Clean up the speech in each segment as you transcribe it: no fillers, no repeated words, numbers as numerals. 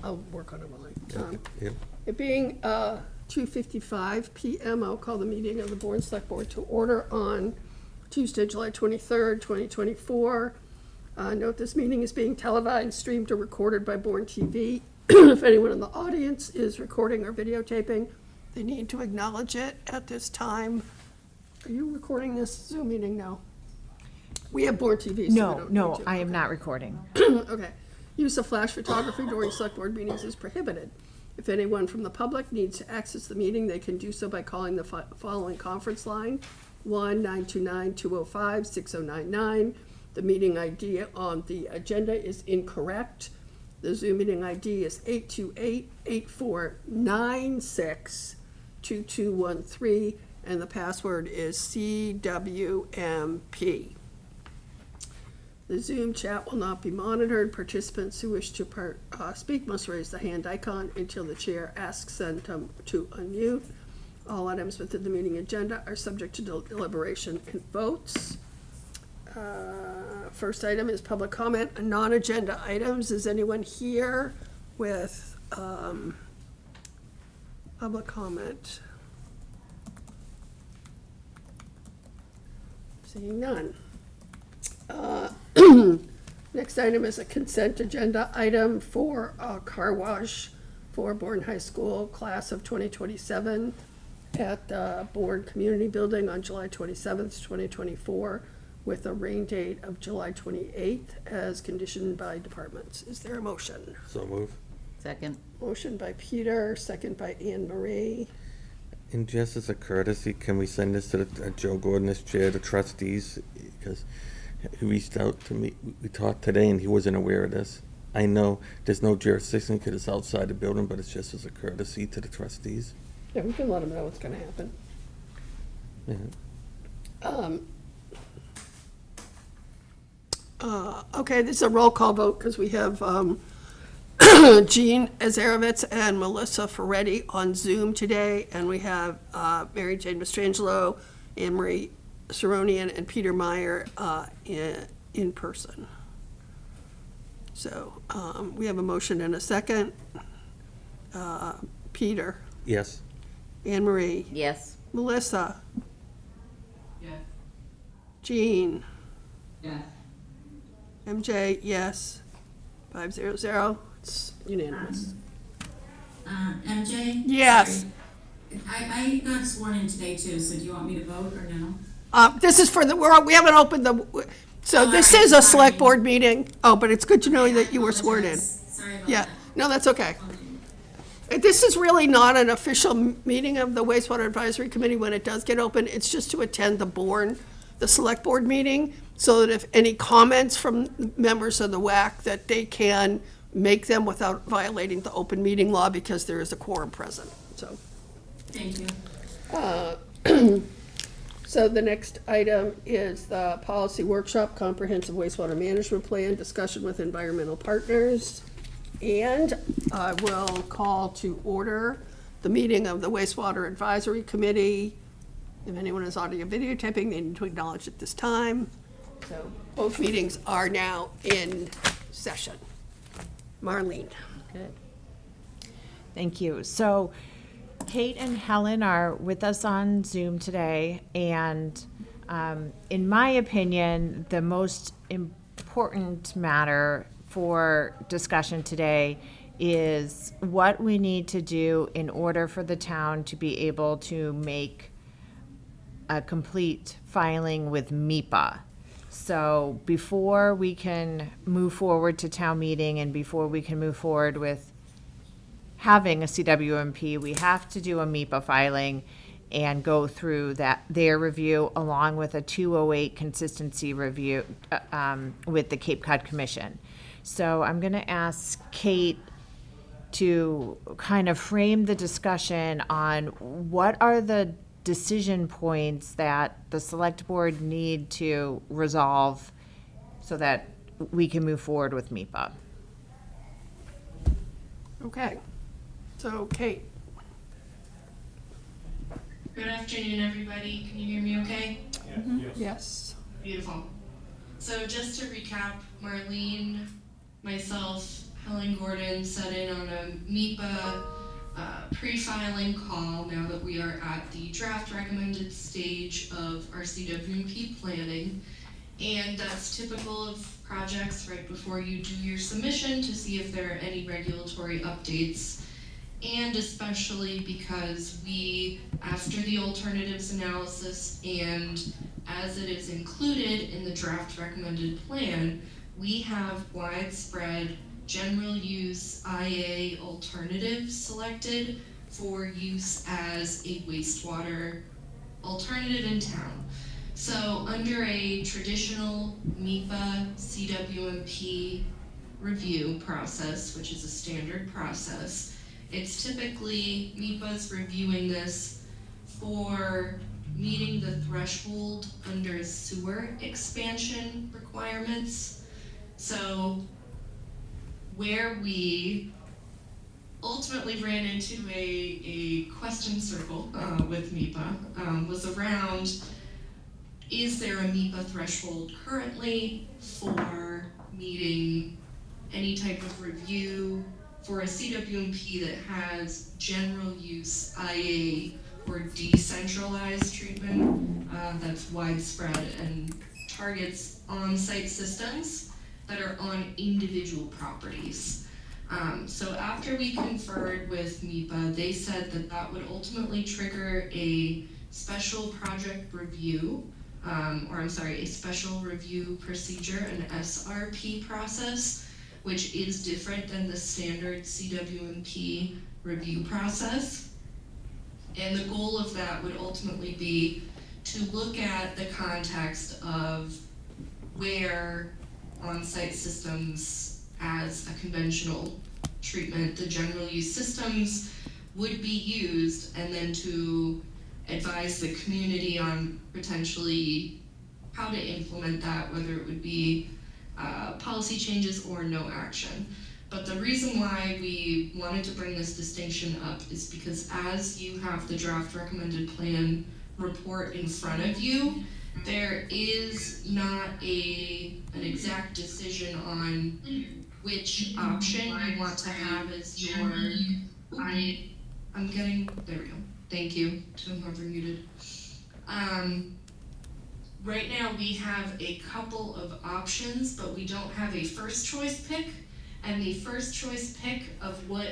I'll work on it while Yep. It being 2:55 p.m., I'll call the meeting of the Bourne Select Board to order on Tuesday, July 23rd, 2024. Note this meeting is being televised, streamed, or recorded by Bourne TV. If anyone in the audience is recording or videotaping, they need to acknowledge it at this time. Are you recording this Zoom meeting now? We have Bourne TV, so we don't need to. I am not recording. Okay. Use of flash photography during select board meetings is prohibited. If anyone from the public needs to access the meeting, they can do so by calling the following conference line, 1-929-205-6099. The meeting ID on the agenda is incorrect. The Zoom meeting ID is 828-8496-2213, and the password is CWMP. The Zoom chat will not be monitored. Participants who wish to speak must raise the hand icon until the chair asks them to unmute. All items within the meeting agenda are subject to deliberation and votes. First item is public comment on non-agenda items. Is anyone here with public comment? Seeing none. Next item is a consent agenda item for a car wash for Bourne High School class of 2027 at the Bourne Community Building on July 27th, 2024, with a rain date of July 28th as conditioned by departments. Is there a motion? So move. Second. Motion by Peter, second by Anne Marie. And just as a courtesy, can we send this to Joe Gordon as chair, the trustees? Because he reached out to me, we talked today, and he wasn't aware of this. I know there's no jurisdiction because it's outside the building, but it's just as a courtesy to the trustees. Yeah, we can let them know what's gonna happen. Yeah. Okay, this is a roll call vote because we have Jean Azarovitz and Melissa Ferretti on Zoom today, and we have Mary Jane Mastrangelo, Anne Marie Saronian, and Peter Meyer in person. So we have a motion and a second. Peter, Yes. Anne Marie, Yes. Melissa, Yes. Jean, Yes. MJ, yes. 500. It's unanimous. MJ? Yes. Sorry. I got sworn in today too, so do you want me to vote or no? This is for we haven't opened so this is a select board meeting. Oh, but it's good to know that you were sworn in. Sorry about Yeah, that. no, that's okay. This is really not an official meeting of the Wastewater Advisory Committee when it does get open. It's just to attend the select board meeting, so that if any comments from members of the WAC, that they can make them without violating the open meeting law because there is a quorum present, so. Thank you. So the next item is the policy workshop, comprehensive wastewater management plan, discussion with environmental partners. And I will call to order the meeting of the Wastewater Advisory Committee. If anyone is audio videotaping, they need to acknowledge at this time. So both meetings are now in session. Marlene. Good. Thank you. So Kate and Helen are with us on Zoom today, and in my opinion, the most important matter for discussion today is what we need to do in order for the town to be able to make a complete filing with MIPA. So before we can move forward to town meeting and before we can move forward with having a CWMP, we have to do a MIPA filing and go through their review along with a 208 consistency review with the Cape Cod Commission. So I'm going to ask Kate to kind of frame the discussion on what are the decision points that the select board need to resolve so that we can move forward with MIPA. Okay. So Kate. Good afternoon, everybody. Can you hear me okay? Yes. Beautiful. So just to recap, Marlene, myself, Helen Gordon set in on a MIPA pre-filing call now that we are at the draft recommended stage of our CWMP planning. And that's typical of projects right before you do your submission to see if there are any regulatory updates. And especially because we, after the alternatives analysis and as it is included in the draft recommended plan, we have widespread general use IA alternatives selected for use as a wastewater alternative in town. So under a traditional MIPA CWMP review process, which is a standard process, it's typically MIPA's reviewing this for meeting the threshold under sewer expansion requirements. So where we ultimately ran into a question circle with MIPA was around, is there a MIPA threshold currently for meeting any type of review for a CWMP that has general use IA or decentralized treatment that's widespread and targets on-site systems that are on individual properties. So after we conferred with MIPA, they said that that would ultimately trigger a special project review, a special review procedure, an SRP process, which is different than the standard CWMP review process. And the goal of that would ultimately be to look at the context of where on-site systems as a conventional treatment, the general use systems would be used, and then to advise the community on potentially how to implement that, whether it would be policy changes or no action. But the reason why we wanted to bring this distinction up is because as you have the draft recommended plan report in front of you, there is not an exact decision on which option you want to have as your, there we go. Thank you to whoever muted. Right now we have a couple of options, but we don't have a first choice pick. And the first choice pick of what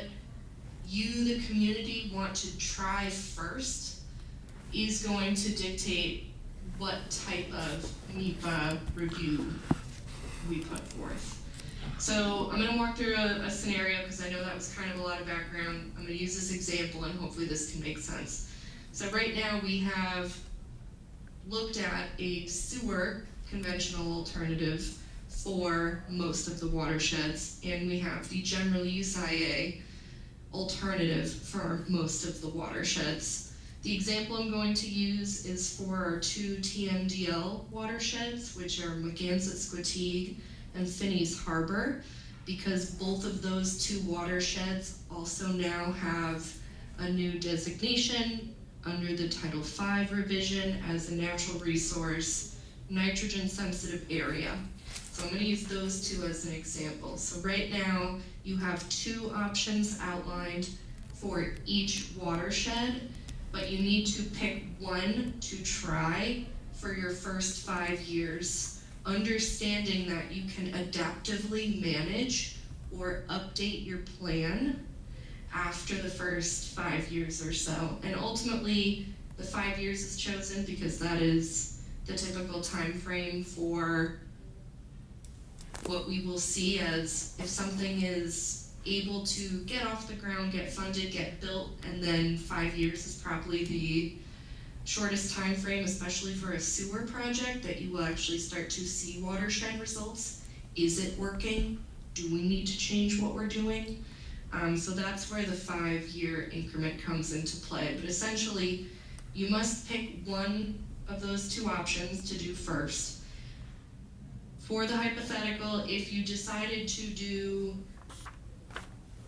you, the community, want to try first is going to dictate what type of MIPA review we put forth. So I'm gonna walk through a scenario because I know that was kind of a lot of background. I'm gonna use this example and hopefully this can make sense. So right now we have looked at a sewer conventional alternative for most of the watersheds, and we have the general use IA alternative for most of the watersheds. The example I'm going to use is for our two TMDL watersheds, which are Magansett-Squatigue and Finney's Harbor, because both of those two watersheds also now have a new designation under the Title V revision as a natural resource, nitrogen sensitive area. So I'm going to use those two as an example. So right now you have two options outlined for each watershed, but you need to pick one to try for your first 5 years, understanding that you can adaptively manage or update your plan after the first 5 years or so. And ultimately, the 5 years is chosen because that is the typical time frame for what we will see as if something is able to get off the ground, get funded, get built, and then 5 years is probably the shortest time frame, especially for a sewer project, that you will actually start to see watershed results. Is it working? Do we need to change what we're doing? So that's where the 5-year increment comes into play. But essentially, you must pick one of those two options to do first. For the hypothetical, if you decided to do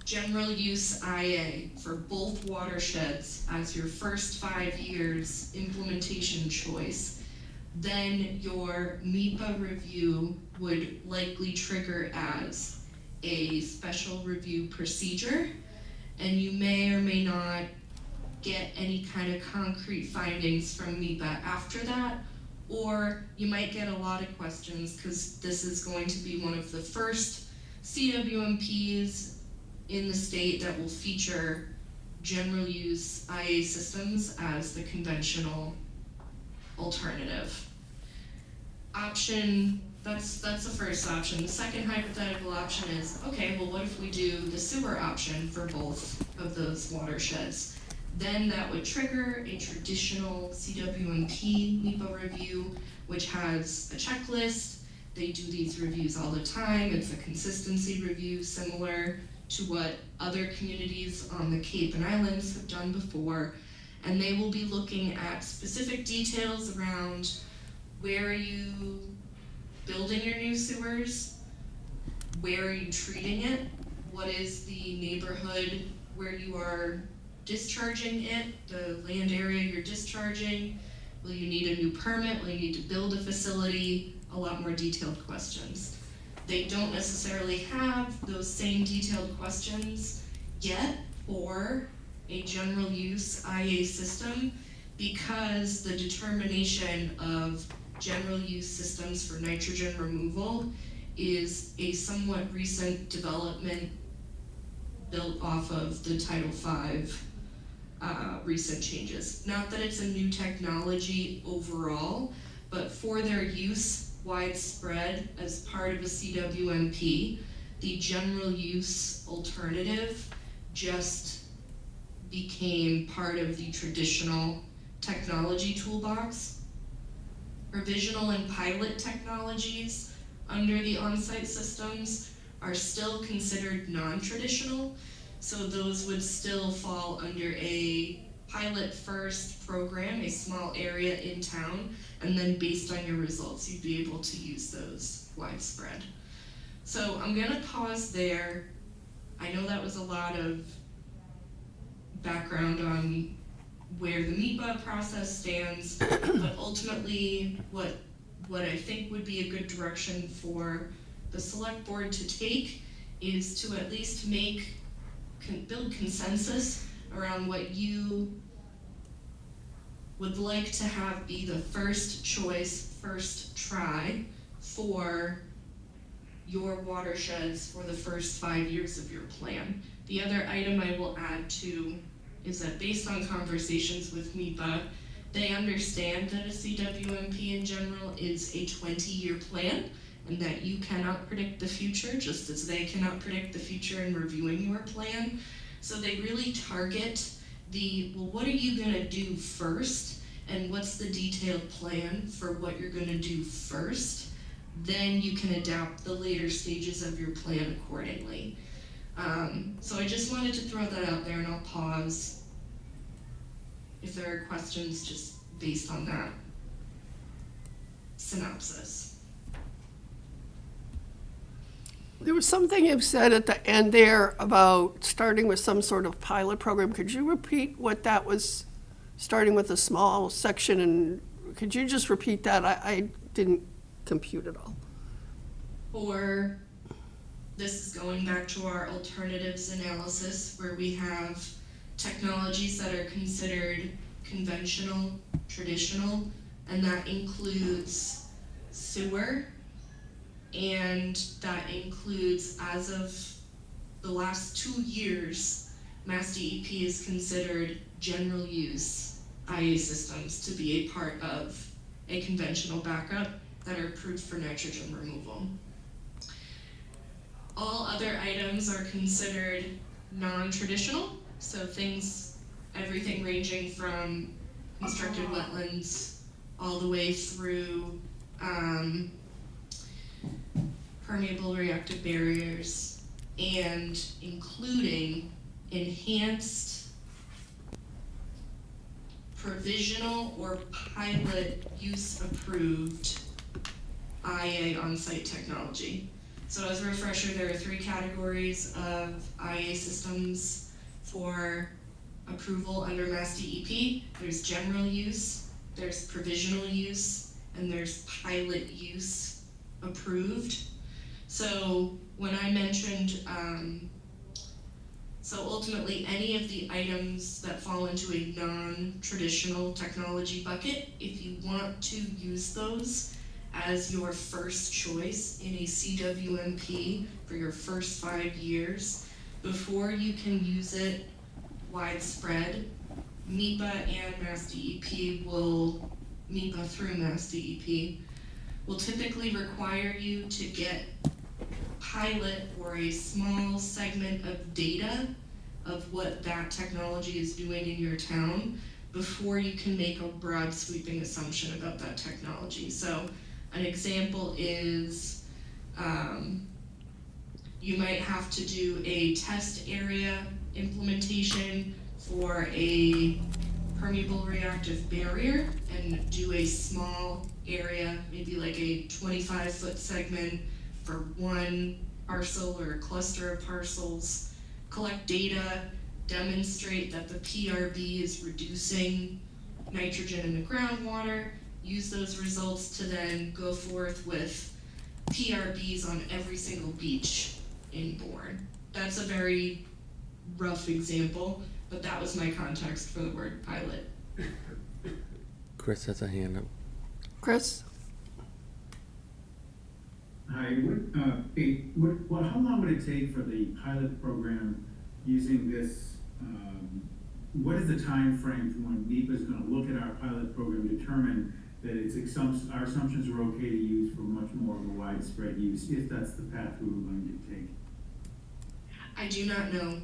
general use IA for both watersheds as your first 5 years implementation choice, then your MIPA review would likely trigger as a special review procedure, and you may or may not get any kind of concrete findings from MIPA after that, or you might get a lot of questions because this is going to be one of the first CWMPs in the state that will feature general use IA systems as the conventional alternative. That's the first option. The second hypothetical option is, okay, well, what if we do the sewer option for both of those watersheds? Then that would trigger a traditional CWMP MIPA review, which has a checklist. They do these reviews all the time. It's a consistency review similar to what other communities on the Cape and Islands have done before. And they will be looking at specific details around where are you building your new sewers, where are you treating it, what is the neighborhood where you are discharging it, the land area you're discharging, will you need a new permit, will you need to build a facility, a lot more detailed questions. They don't necessarily have those same detailed questions yet for a general use IA system because the determination of general use systems for nitrogen removal is a somewhat recent development built off of the Title V recent changes. Not that it's a new technology overall, but for their use widespread as part of a CWMP, the general use alternative just became part of the traditional technology toolbox. Provisional and pilot technologies under the on-site systems are still considered non-traditional, so those would still fall under a pilot first program, a small area in town, and then based on your results, you'd be able to use those widespread. So I'm gonna pause there. I know that was a lot of background on where the MIPA process stands, but ultimately what I think would be a good direction for the select board to take is to at least build consensus around what you would like to have be the first choice, first try for your watersheds for the first 5 years of your plan. The other item I will add to is that based on conversations with MIPA, they understand that a CWMP in general is a 20-year plan and that you cannot predict the future, just as they cannot predict the future in reviewing your plan. So they really target well, what are you gonna do first, and what's the detailed plan for what you're gonna do first? Then you can adapt the later stages of your plan accordingly. So I just wanted to throw that out there, and I'll pause if there are questions just based on that synopsis. There was something you've said at the end there about starting with some sort of pilot program. Could you repeat what that was, starting with a small section, and could you just repeat that? I didn't compute it all. This is going back to our alternatives analysis where we have technologies that are considered conventional, traditional, and that includes sewer, and that includes, as of the last 2 years, Mass DEP is considered general use IA systems to be a part of a conventional backup that are approved for nitrogen removal. All other items are considered non-traditional, so everything ranging from constructed wetlands all the way through permeable reactive barriers, and including enhanced provisional or pilot use approved IA on-site technology. So as a refresher, there are 3 categories of IA systems for approval under Mass DEP. There's general use, there's provisional use, and there's pilot use approved. So when I mentioned, so ultimately any of the items that fall into a non-traditional technology bucket, if you want to use those as your first choice in a CWMP for your first 5 years, before you can use it widespread, MEPA and MEPA through Mass DEP will typically require you to get pilot or a small segment of data of what that technology is doing in your town before you can make a broad sweeping assumption about that technology. So an example is you might have to do a test area implementation for a permeable reactive barrier and do a small area, maybe like a 25-foot segment for one parcel or a cluster of parcels, collect data, demonstrate that the PRB is reducing nitrogen in the groundwater, use those results to then go forth with PRBs on every single beach in Bourne. That's a very rough example, but that was my context for the word pilot. Chris has a hand up. Chris? Hi, how long would it take for the pilot program using this, what is the time frame from when MEPA is going to look at our pilot program, determine that our assumptions are okay to use for much more of a widespread use, if that's the path we were going to take? I do not know.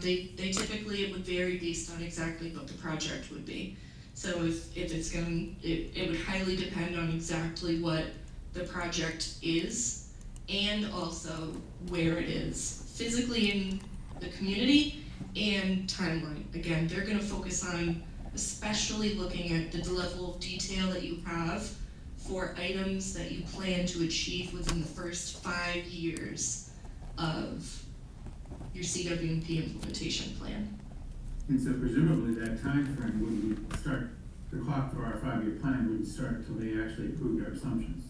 They typically, it would vary based on exactly what the project would be. So if it's it would highly depend on exactly what the project is and also where it is physically in the community and timeline. Again, they're going to focus on especially looking at the level of detail that you have for items that you plan to achieve within the first 5 years of your CWMP implementation plan. And so presumably that time frame wouldn't start, the clock for our 5-year plan wouldn't start until they actually approved our assumptions.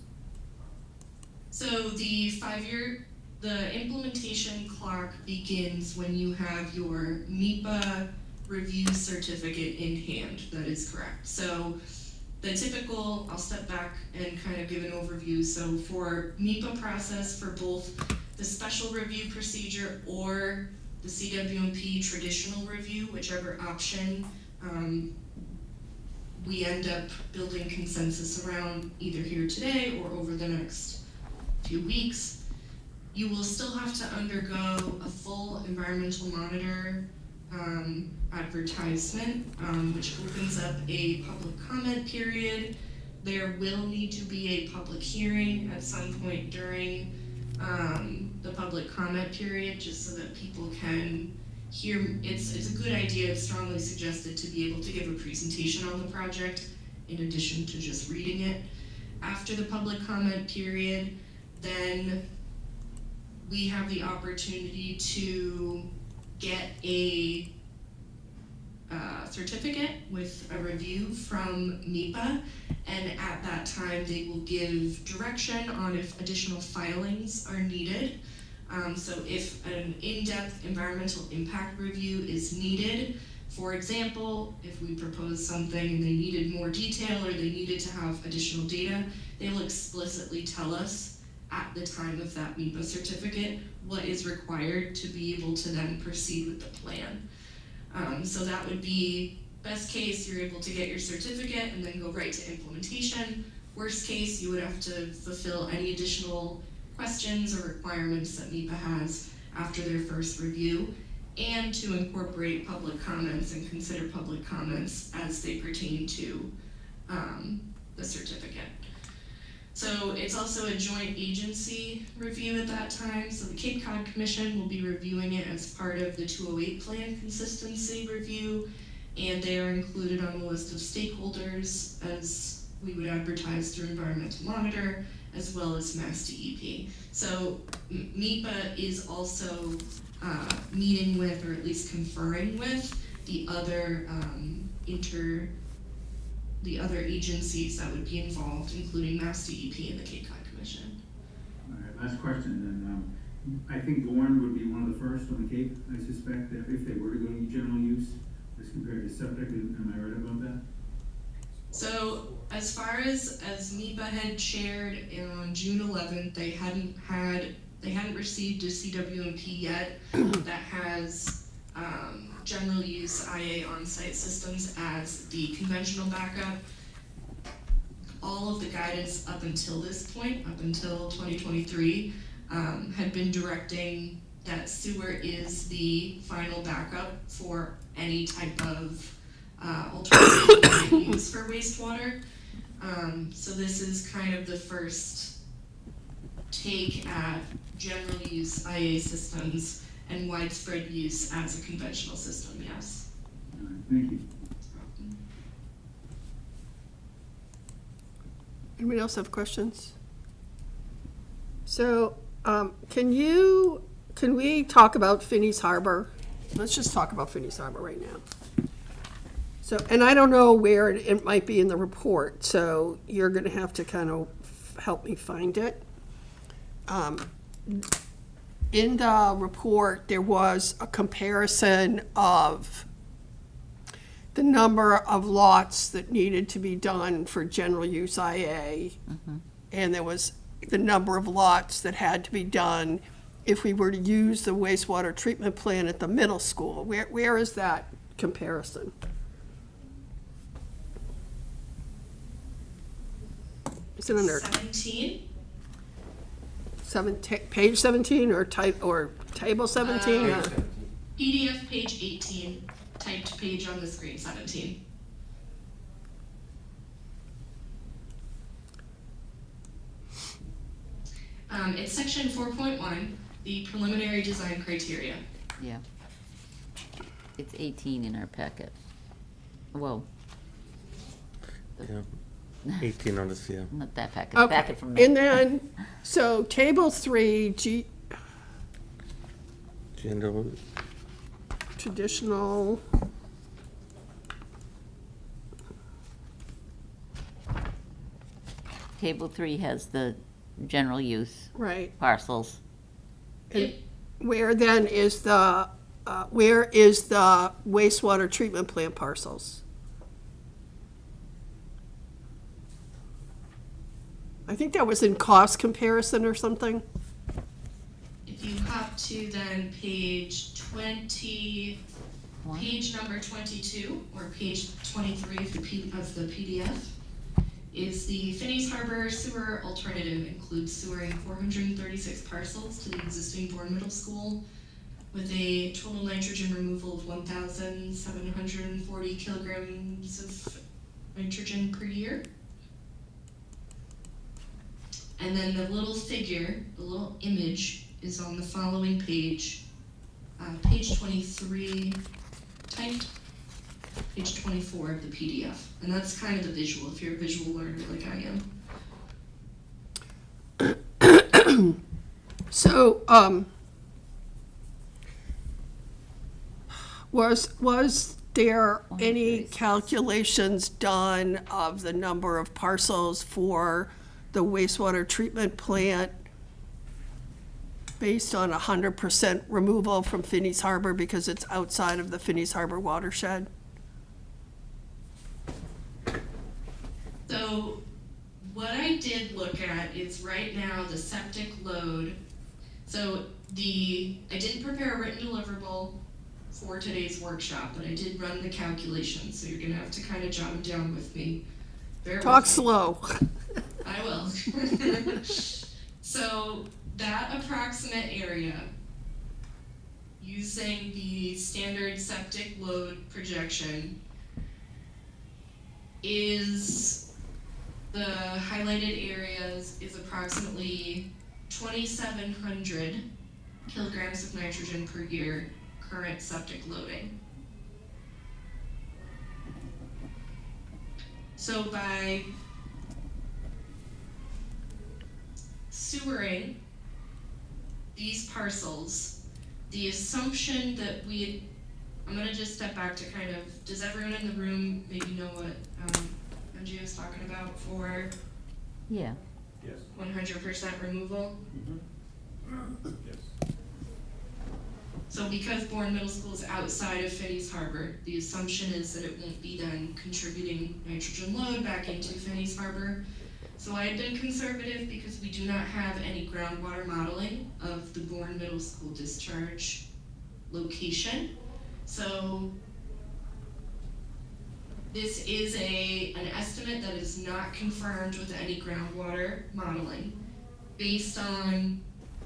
So the implementation clock begins when you have your MEPA review certificate in hand. That is correct. So the typical, I'll step back and kind of give an overview. So for MEPA process for both the special review procedure or the CWMP traditional review, whichever option we end up building consensus around either here today or over the next few weeks, you will still have to undergo a full environmental monitor advertisement, which opens up a public comment period. There will need to be a public hearing at some point during the public comment period, just so that people can hear. It's a good idea, it's strongly suggested to be able to give a presentation on the project in addition to just reading it. After the public comment period, then we have the opportunity to get a certificate with a review from MEPA, and at that time they will give direction on if additional filings are needed. So if an in-depth environmental impact review is needed, for example, if we propose something and they needed more detail or they needed to have additional data, they will explicitly tell us at the time of that MEPA certificate what is required to be able to then proceed with the plan. So that would be, best case, you're able to get your certificate and then go right to implementation. Worst case, you would have to fulfill any additional questions or requirements that MEPA has after their first review, and to incorporate public comments and consider public comments as they pertain to the certificate. So it's also a joint agency review at that time. So the Cape Cod Commission will be reviewing it as part of the 208 Plan Consistency Review, and they are included on the list of stakeholders as we would advertise through Environmental Monitor, as well as Mass DEP. So MEPA is also meeting with, or at least conferring with, the other agencies that would be involved, including Mass DEP and the Cape Cod Commission. All right, last question then. I think Bourne would be one of the first on the Cape, I suspect, if they were to go to general use, as compared to septic. Am I right about that? So as far as MIPA had shared on June 11th, they hadn't received a CWMP yet that has general use IA on-site systems as the conventional backup. All of the guidance up until this point, up until 2023, had been directing that sewer is the final backup for any type of alternative use for wastewater. So this is kind of the first take at general use IA systems and widespread use as a conventional system, yes. All right, thank you. Anyone else have questions? So, can we talk about Finney's Harbor? Let's just talk about Finney's Harbor right now. So, and I don't know where it might be in the report, so you're gonna have to kind of help me find it. In the report, there was a comparison of the number of lots that needed to be done for general use IA. And there was the number of lots that had to be done if we were to use the wastewater treatment plant at the middle school. Where is that comparison? Is it under 17. page 17 or table 17? Or? PDF page 18, typed page on the screen 17. It's section 4.1, the preliminary design criteria. Yeah. It's 18 in our packet. Whoa, Yeah. 18 on the CM. not that packet, the Okay, packet from and there. then, so table 3, General, traditional, Table 3 has the general use right. parcels. And where then is the wastewater treatment plant parcels? I think that was in cost comparison or something. If you hop to then page 20, One. page number 22, or page 23 of the PDF, is the Finney's Harbor sewer alternative includes sewering 436 parcels to the existing Bourne Middle School with a total nitrogen removal of 1,740 kilograms of nitrogen per year. And then the little figure, the little image is on the following page, page 23, typed, page 24 of the PDF. And that's kind of the visual, if you're a visual learner like I am. So, was there any calculations done of the number of parcels for the wastewater treatment plant based on 100% removal from Finney's Harbor because it's outside of the Finney's Harbor watershed? So what I did look at is right now the septic load. So I didn't prepare a written deliverable for today's workshop, but I did run the calculations. So you're gonna have to kind of jot them down with me. Bear Talk with me. slow. I will. So that approximate area, using the standard septic load projection, is the highlighted areas is approximately 2,700 kilograms of nitrogen per year current septic loading. So by sewering these parcels, the assumption that I'm gonna just step back to kind of, does everyone in the room maybe know what MG was talking about for Yeah. Yes. 100% removal? Yes. So because Bourne Middle School is outside of Phineas Harbor, the assumption is that it won't be then contributing nitrogen load back into Phineas Harbor. So I had been conservative because we do not have any groundwater modeling of the Bourne Middle School discharge location. So this is an estimate that is not confirmed with any groundwater modeling. Based on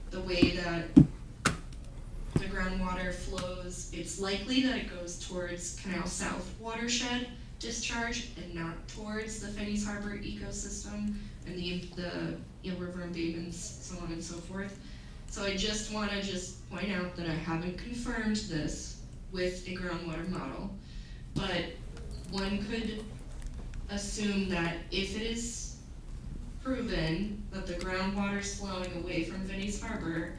the way that the groundwater flows, it's likely that it goes towards Canal South watershed discharge and not towards the Phineas Harbor ecosystem and the Eel River embayments, so on and so forth. So I just want to point out that I haven't confirmed this with a groundwater model, but one could assume that if it is proven that the groundwater is flowing away from Phineas Harbor,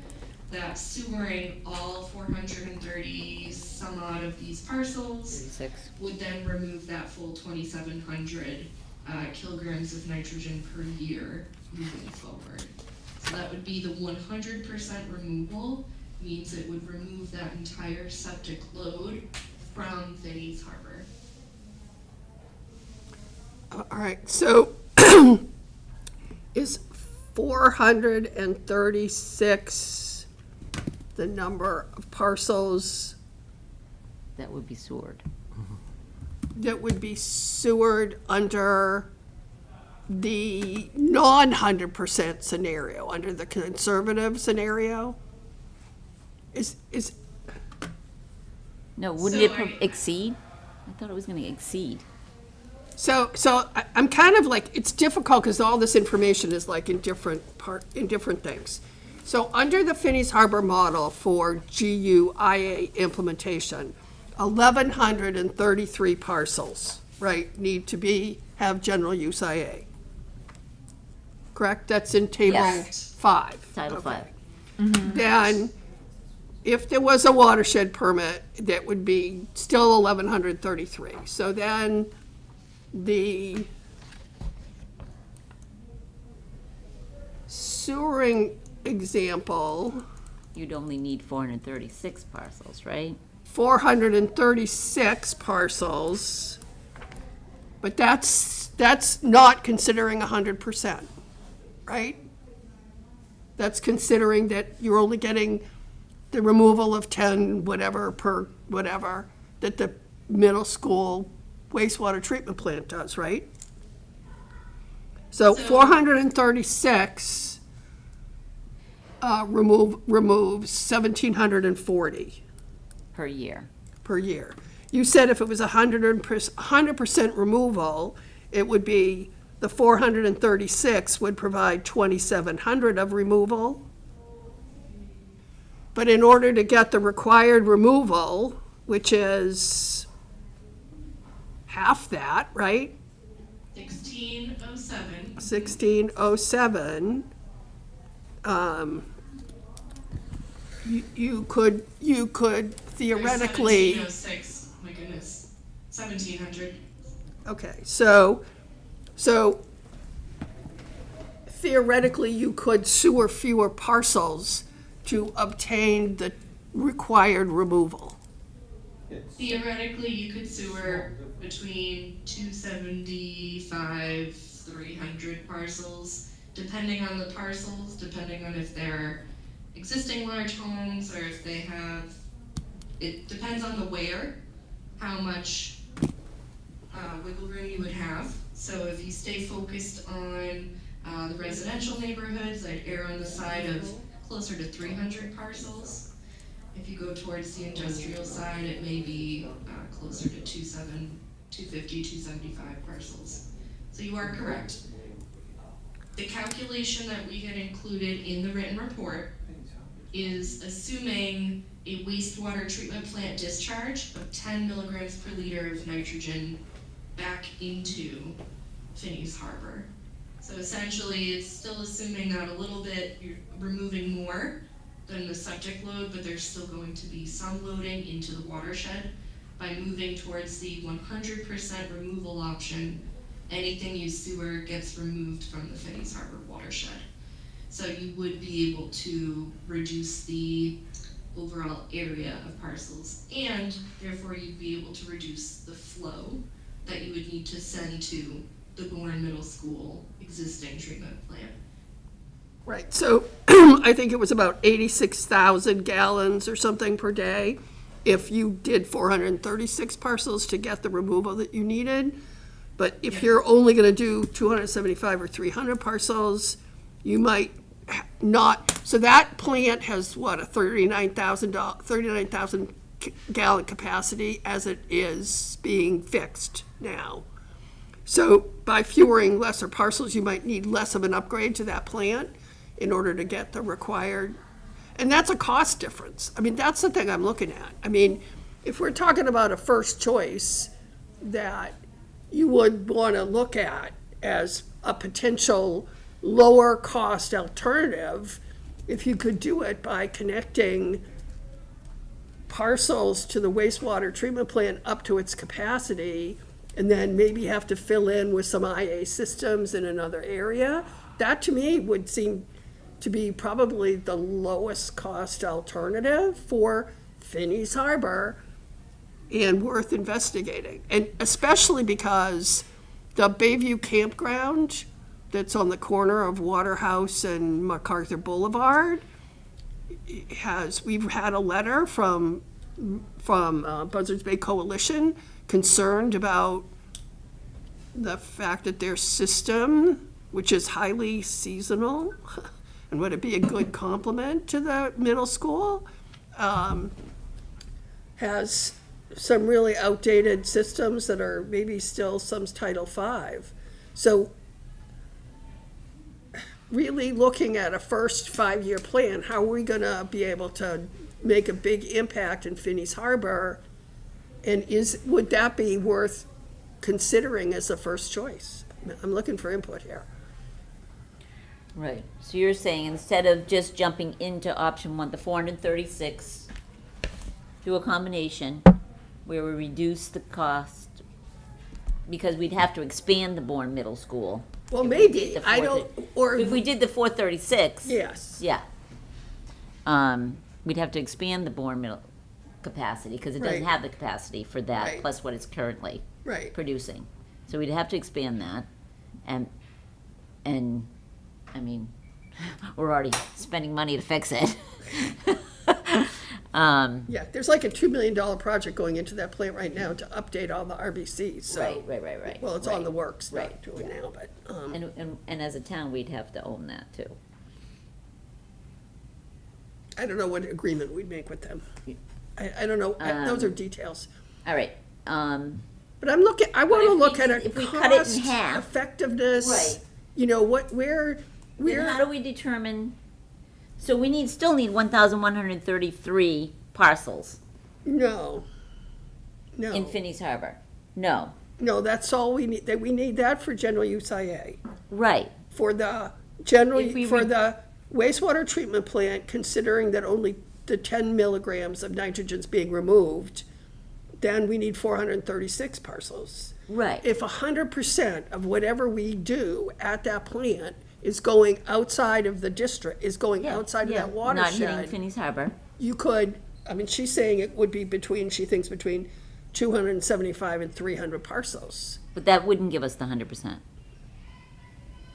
that sewering all 430 some odd of these parcels 36. would then remove that full 2,700 kilograms of nitrogen per year moving forward. So that would be the 100% removal, means it would remove that entire septic load from Phineas Harbor. All right, so is 436 the number of parcels That would be Seward. that would be sewered under the non-100% scenario, under the conservative scenario? Is, No, wouldn't So it exceed? I thought it was gonna exceed. so I'm kind of like, it's difficult because all this information is like in different things. So under the Phineas Harbor model for GUIA implementation, 1,133 parcels, right, need to have general use IA. Correct? That's in table Yes. 5. Title Okay. 5. Then, if there was a watershed permit, that would be still 1,133. So then, the sewering example, You'd only need 436 parcels, right? 436 parcels, but that's not considering 100%, right? That's considering that you're only getting the removal of 10 whatever per whatever that the middle school wastewater treatment plant does, right? So So- 436 removes 1,740 Per year. per year. You said if it was 100% removal, it would be, the 436 would provide 2,700 of removal. But in order to get the required removal, which is half that, right? 1607. 1607, you could theoretically. 1706, my goodness, 1700. Okay, so theoretically, you could sewer fewer parcels to obtain the required removal. Theoretically, you could sewer between 275, 300 parcels, depending on the parcels, depending on if they're existing large homes or if they have, it depends on the where, how much wiggle room you would have. So if you stay focused on the residential neighborhoods, I'd err on the side of closer to 300 parcels. If you go towards the industrial side, it may be closer to 250, 275 parcels. So you are correct. The calculation that we had included in the written report is assuming a wastewater treatment plant discharge of 10 milligrams per liter of nitrogen back into Phineas Harbor. So essentially, it's still assuming that a little bit, you're removing more than the septic load, but there's still going to be some loading into the watershed. By moving towards the 100% removal option, anything you sewer gets removed from the Phineas Harbor watershed. So you would be able to reduce the overall area of parcels, and therefore you'd be able to reduce the flow that you would need to send to the Bourne Middle School existing treatment plant. Right, so I think it was about 86,000 gallons or something per day if you did 436 parcels to get the removal that you needed. But if you're only gonna do 275 or 300 parcels, you might not, so that plant has what, a 39,000 gallon capacity as it is being fixed now. So by fewering lesser parcels, you might need less of an upgrade to that plant in order to get the required, and that's a cost difference. I mean, that's the thing I'm looking at. I mean, if we're talking about a first choice that you would want to look at as a potential lower cost alternative, if you could do it by connecting parcels to the wastewater treatment plant up to its capacity, and then maybe have to fill in with some IA systems in another area, that to me would seem to be probably the lowest cost alternative for Finney's Harbor and worth investigating. And especially because the Bayview Campground that's on the corner of Waterhouse and MacArthur Boulevard we've had a letter from Buzzards Bay Coalition concerned about the fact that their system, which is highly seasonal, and would it be a good complement to the middle school, has some really outdated systems that are maybe still some Title V. So really looking at a first 5-year plan, how are we gonna be able to make a big impact in Finney's Harbor? And would that be worth considering as a first choice? I'm looking for input here. Right, so you're saying instead of just jumping into option one, the 436, do a combination where we reduce the cost, because we'd have to expand the Bourne Middle School. Well, if we maybe, did the I don't, or, If we did the 436. yes, Yeah. We'd have to expand the Bourne Middle capacity, because it doesn't Right. have the capacity for that, Right. plus what it's currently right. producing. So we'd have to expand that, and I mean, we're already spending money to fix it. Yeah, there's like a $2 million project going into that plant right now to update all the RBCs, so. Right. Well, it's on right. the works, not Right, doing yeah. now, but, And as a town, we'd have to own that too. I don't know what agreement we'd make with them. I don't know, those are details. All right, But I'm looking, I want to if look we- at a if we cut it in cost, half. effectiveness. Right. You know, where then how do we determine, so we still need 1,133 parcels no. in Finney's Harbor? No, No, that's all we need, we need that for general use IA. right, For the general, If we for re- the wastewater treatment plant, considering that only the 10 milligrams of nitrogen's being removed, then we need 436 parcels. right. If 100% of whatever we do at that plant is going outside of the district, is going Yeah, outside of yeah, that Not hitting watershed, Finney's Harbor. you could, I mean, she's saying it would be she thinks between 275 and 300 parcels. But that wouldn't give us the 100%.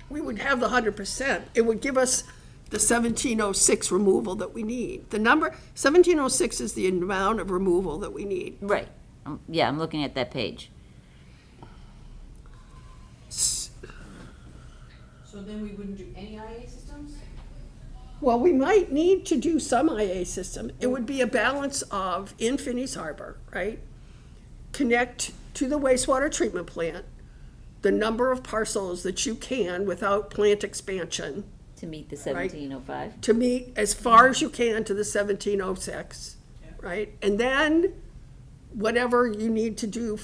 We would have the 100%. It would give us the 1706 removal that we need. The number, 1706 is the amount of removal that we need. Right. Yeah, I'm looking at that page. So then we wouldn't do any IA systems? Well, we might need to do some IA system. It would be a balance of, in Finney's Harbor, right? Connect to the wastewater treatment plant, the number of parcels that you can without plant expansion, To meet the 1705? to meet as far as you can to the 1706, right? And then whatever you need to do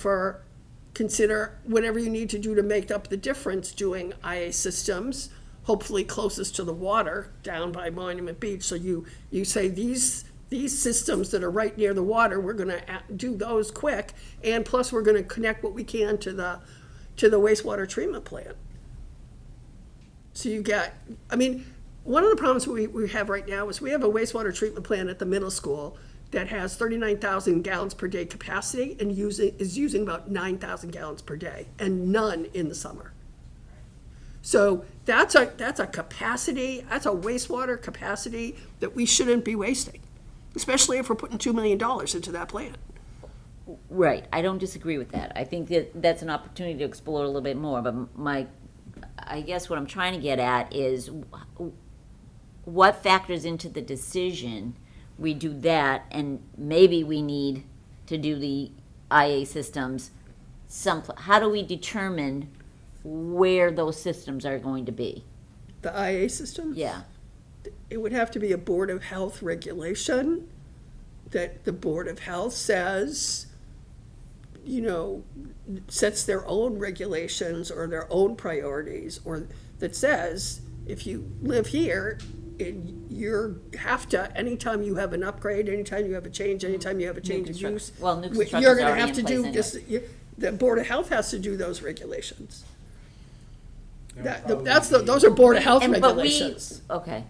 whatever you need to do to make up the difference doing IA systems, hopefully closest to the water down by Monument Beach. So you say these systems that are right near the water, we're gonna do those quick, and plus we're gonna connect what we can to the wastewater treatment plant. So you get, I mean, one of the problems we have right now is we have a wastewater treatment plant at the middle school that has 39,000 gallons per day capacity and is using about 9,000 gallons per day, and none in the summer. So that's a capacity, that's a wastewater capacity that we shouldn't be wasting, especially if we're putting $2 million into that plant. Right, I don't disagree with that. I think that that's an opportunity to explore a little bit more, but I guess what I'm trying to get at is what factors into the decision we do that, and maybe we need to do the IA systems. How do we determine where those systems are going to be? The IA system? Yeah. It would have to be a Board of Health regulation that the Board of Health says, sets their own regulations or their own priorities, or that says, if you live here, you have to, anytime you have an upgrade, anytime you have a change, anytime you have a change of use, Well, new construction's you're gonna already have in to place do anyway. this, the Board of Health has to do those regulations. That'll Those are Board of Health But regulations. okay.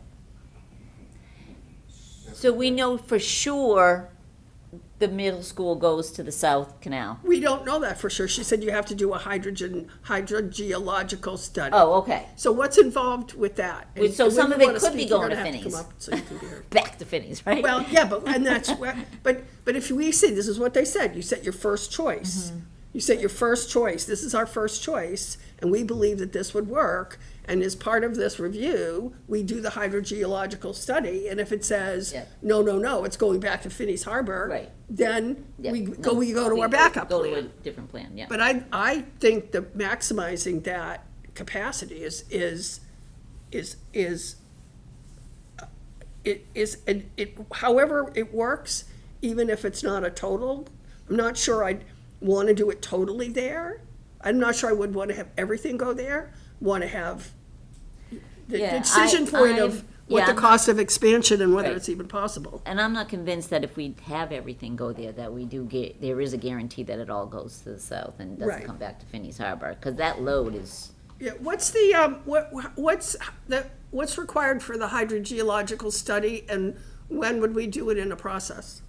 So we know for sure the middle school goes to the South Canal. We don't know that for sure. She said you have to do a hydrogeological study. Oh, okay. So what's involved with that? And So when some you of it wanna could be speak, you're going to gonna have Finney's. come up so you can be heard. Back to Finney's, right? Well, yeah, but if we say, this is what they said, you set your first choice. You set your first choice, this is our first choice, and we believe that this would work. And as part of this review, we do the hydrogeological study, and if it says, Yeah. no, it's going back to Finney's Harbor, Right. then Yeah, we no, go to our we backup Go plan. to a different plan, yeah. But I think that maximizing that capacity however it works, even if it's not a total, I'm not sure I'd want to do it totally there. I'm not sure I would want to have everything go there, want to have the Yeah, decision point of what the I'm not- cost of expansion and whether Right. it's even possible. And I'm not convinced that if we have everything go there, that we do get, there is a guarantee that it all goes to the south and doesn't Right. come back to Finney's Harbor, because that load is, Yeah, what's what's required for the hydrogeological study, and when would we do it in a process?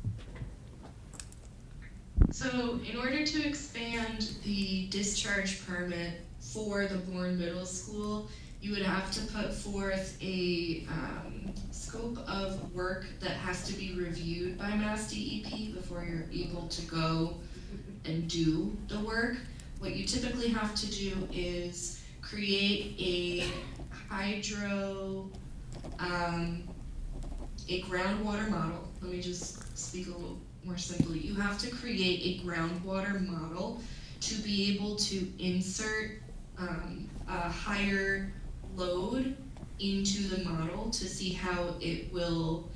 So in order to expand the discharge permit for the Bourne Middle School, you would have to put forth a scope of work that has to be reviewed by Mass DEP before you're able to go and do the work. What you typically have to do is create a groundwater model. Let me just speak a little more simply. You have to create a groundwater model to be able to insert a higher load into the model to see how it will,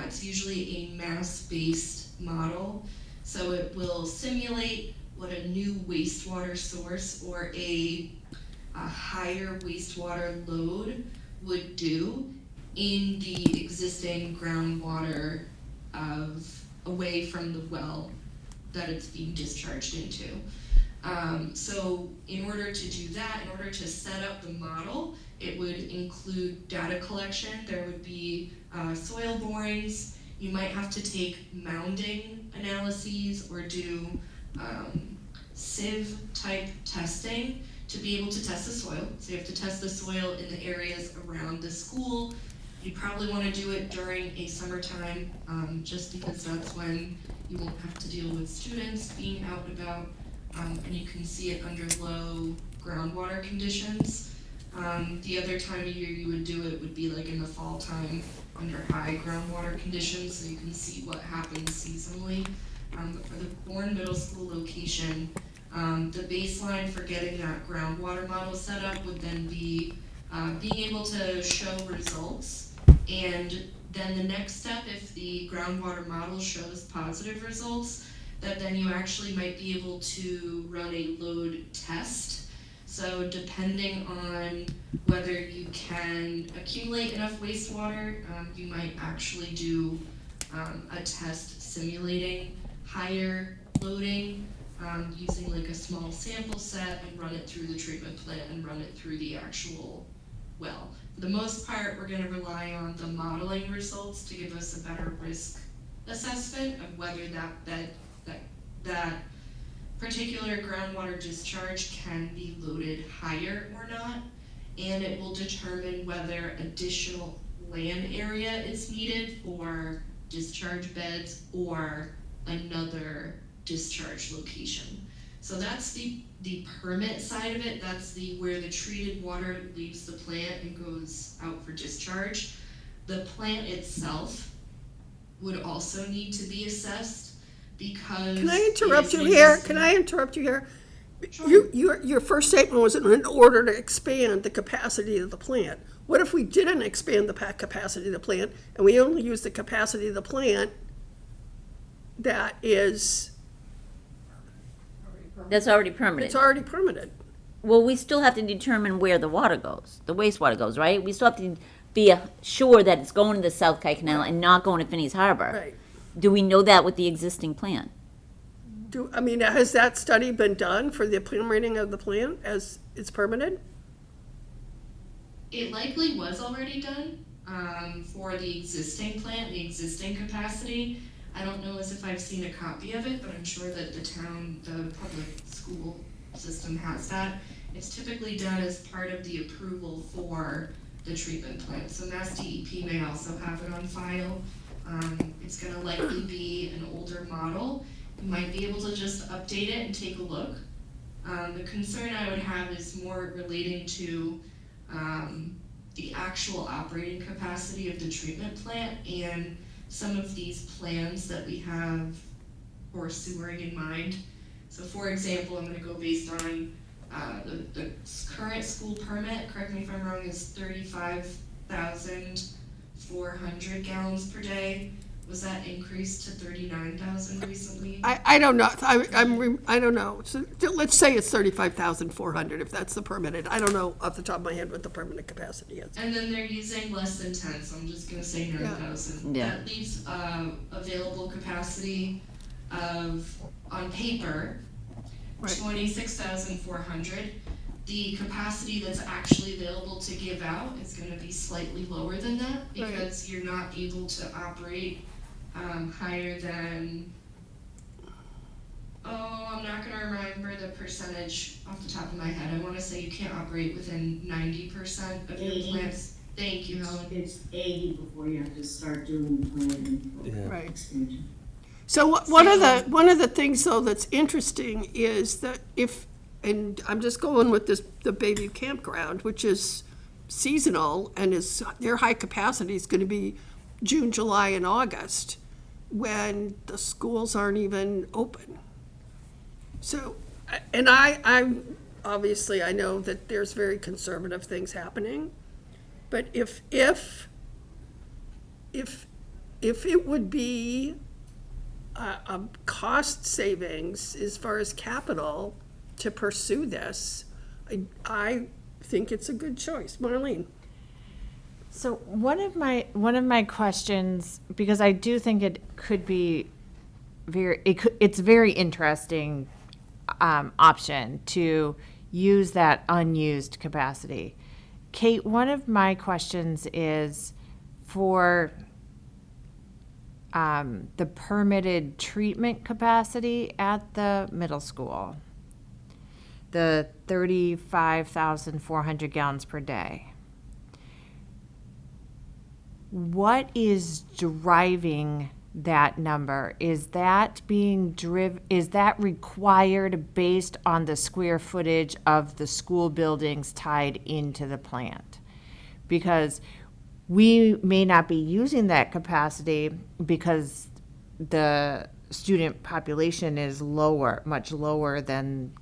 it's usually a mass-based model, so it will simulate what a new wastewater source or a higher wastewater load would do in the existing groundwater away from the well that it's being discharged into. So in order to do that, in order to set up the model, it would include data collection. There would be soil borings. You might have to take mounding analyses or do sieve type testing to be able to test the soil. So you have to test the soil in the areas around the school. You probably want to do it during a summertime, just because that's when you won't have to deal with students being out and about, and you can see it under low groundwater conditions. The other time of year you would do it would be like in the fall time under high groundwater conditions, so you can see what happens seasonally. But for the Bourne Middle School location, the baseline for getting that groundwater model set up would then be being able to show results. And then the next step, if the groundwater model shows positive results, that then you actually might be able to run a load test. So depending on whether you can accumulate enough wastewater, you might actually do a test simulating higher loading, using like a small sample set and run it through the treatment plant and run it through the actual well. For the most part, we're gonna rely on the modeling results to give us a better risk assessment of whether that particular groundwater discharge can be loaded higher or not. And it will determine whether additional land area is needed for discharge beds or another discharge location. So that's the permit side of it. That's where the treated water leaves the plant and goes out for discharge. The plant itself would also need to be assessed because. Can I interrupt you here? Sure. Your first statement was in order to expand the capacity of the plant. What if we didn't expand the capacity of the plant and we only use the capacity of the plant that is, That's already permitted. it's already permitted? Well, we still have to determine where the water goes, the wastewater goes, right? We still have to be sure that it's going to the South Kite Canal and not going to Finney's Harbor. Right. Do we know that with the existing plan? Has that study been done for the permitting of the plant as it's permitted? It likely was already done, for the existing plant, the existing capacity. I don't know as if I've seen a copy of it, but I'm sure that the public school system has that. It's typically done as part of the approval for the treatment plant, so Mass DEP may also have it on file. It's gonna likely be an older model. You might be able to just update it and take a look. The concern I would have is more relating to the actual operating capacity of the treatment plant and some of these plans that we have for sewering in mind. So for example, I'm gonna go based on the current school permit, correct me if I'm wrong, is 35,400 gallons per day. Was that increased to 39,000 recently? I don't know. I don't know. So let's say it's 35,400 if that's the permitted. I don't know off the top of my head what the permanent capacity is. And then they're using less than 10, so I'm just gonna say 9,000. Yeah. That leaves available capacity of, on paper, Right. 26,400. The capacity that's actually available to give out is gonna be slightly lower than that Right. because you're not able to operate higher than, I'm not gonna remember the percentage off the top of my head. I wanna say you can't operate within 90% of your 80. plants. Thank you, Helen. It's 80 before you have to start doing planning for Yeah. Right. expansion. So one of the things though that's interesting is that and I'm just going with the Bayview campground, which is seasonal and their high capacity is gonna be June, July, and August, when the schools aren't even open. So, and I'm obviously, I know that there's very conservative things happening, but if it would be a cost savings as far as capital to pursue this, I think it's a good choice. Marlene? So one of my questions, because I do think it could be it's very interesting option to use that unused capacity. Kate, one of my questions is for the permitted treatment capacity at the middle school, the 35,400 gallons per day. What is driving that number? Is that required based on the square footage of the school buildings tied into the plant? Because we may not be using that capacity because the student population is much lower than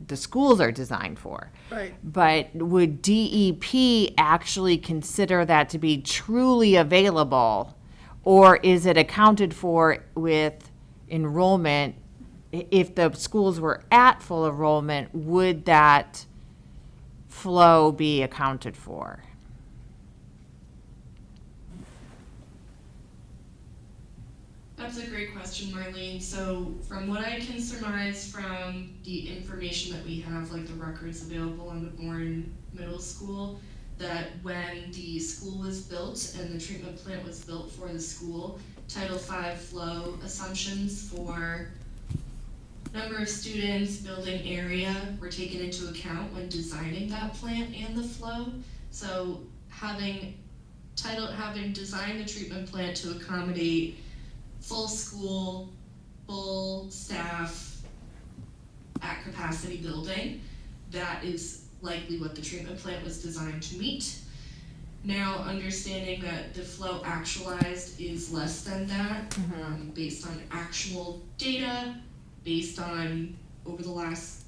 the schools are designed for. Right. But would DEP actually consider that to be truly available, or is it accounted for with enrollment? If the schools were at full enrollment, would that flow be accounted for? That's a great question, Marlene. So from what I can surmise from the information that we have, like the records available on the Bourne Middle School, that when the school was built and the treatment plant was built for the school, Title V flow assumptions for number of students, building area were taken into account when designing that plant and the flow. So having designed the treatment plant to accommodate full school, full staff at capacity building, that is likely what the treatment plant was designed to meet. Now, understanding that the flow actualized is less than that, based on actual data, based on over the last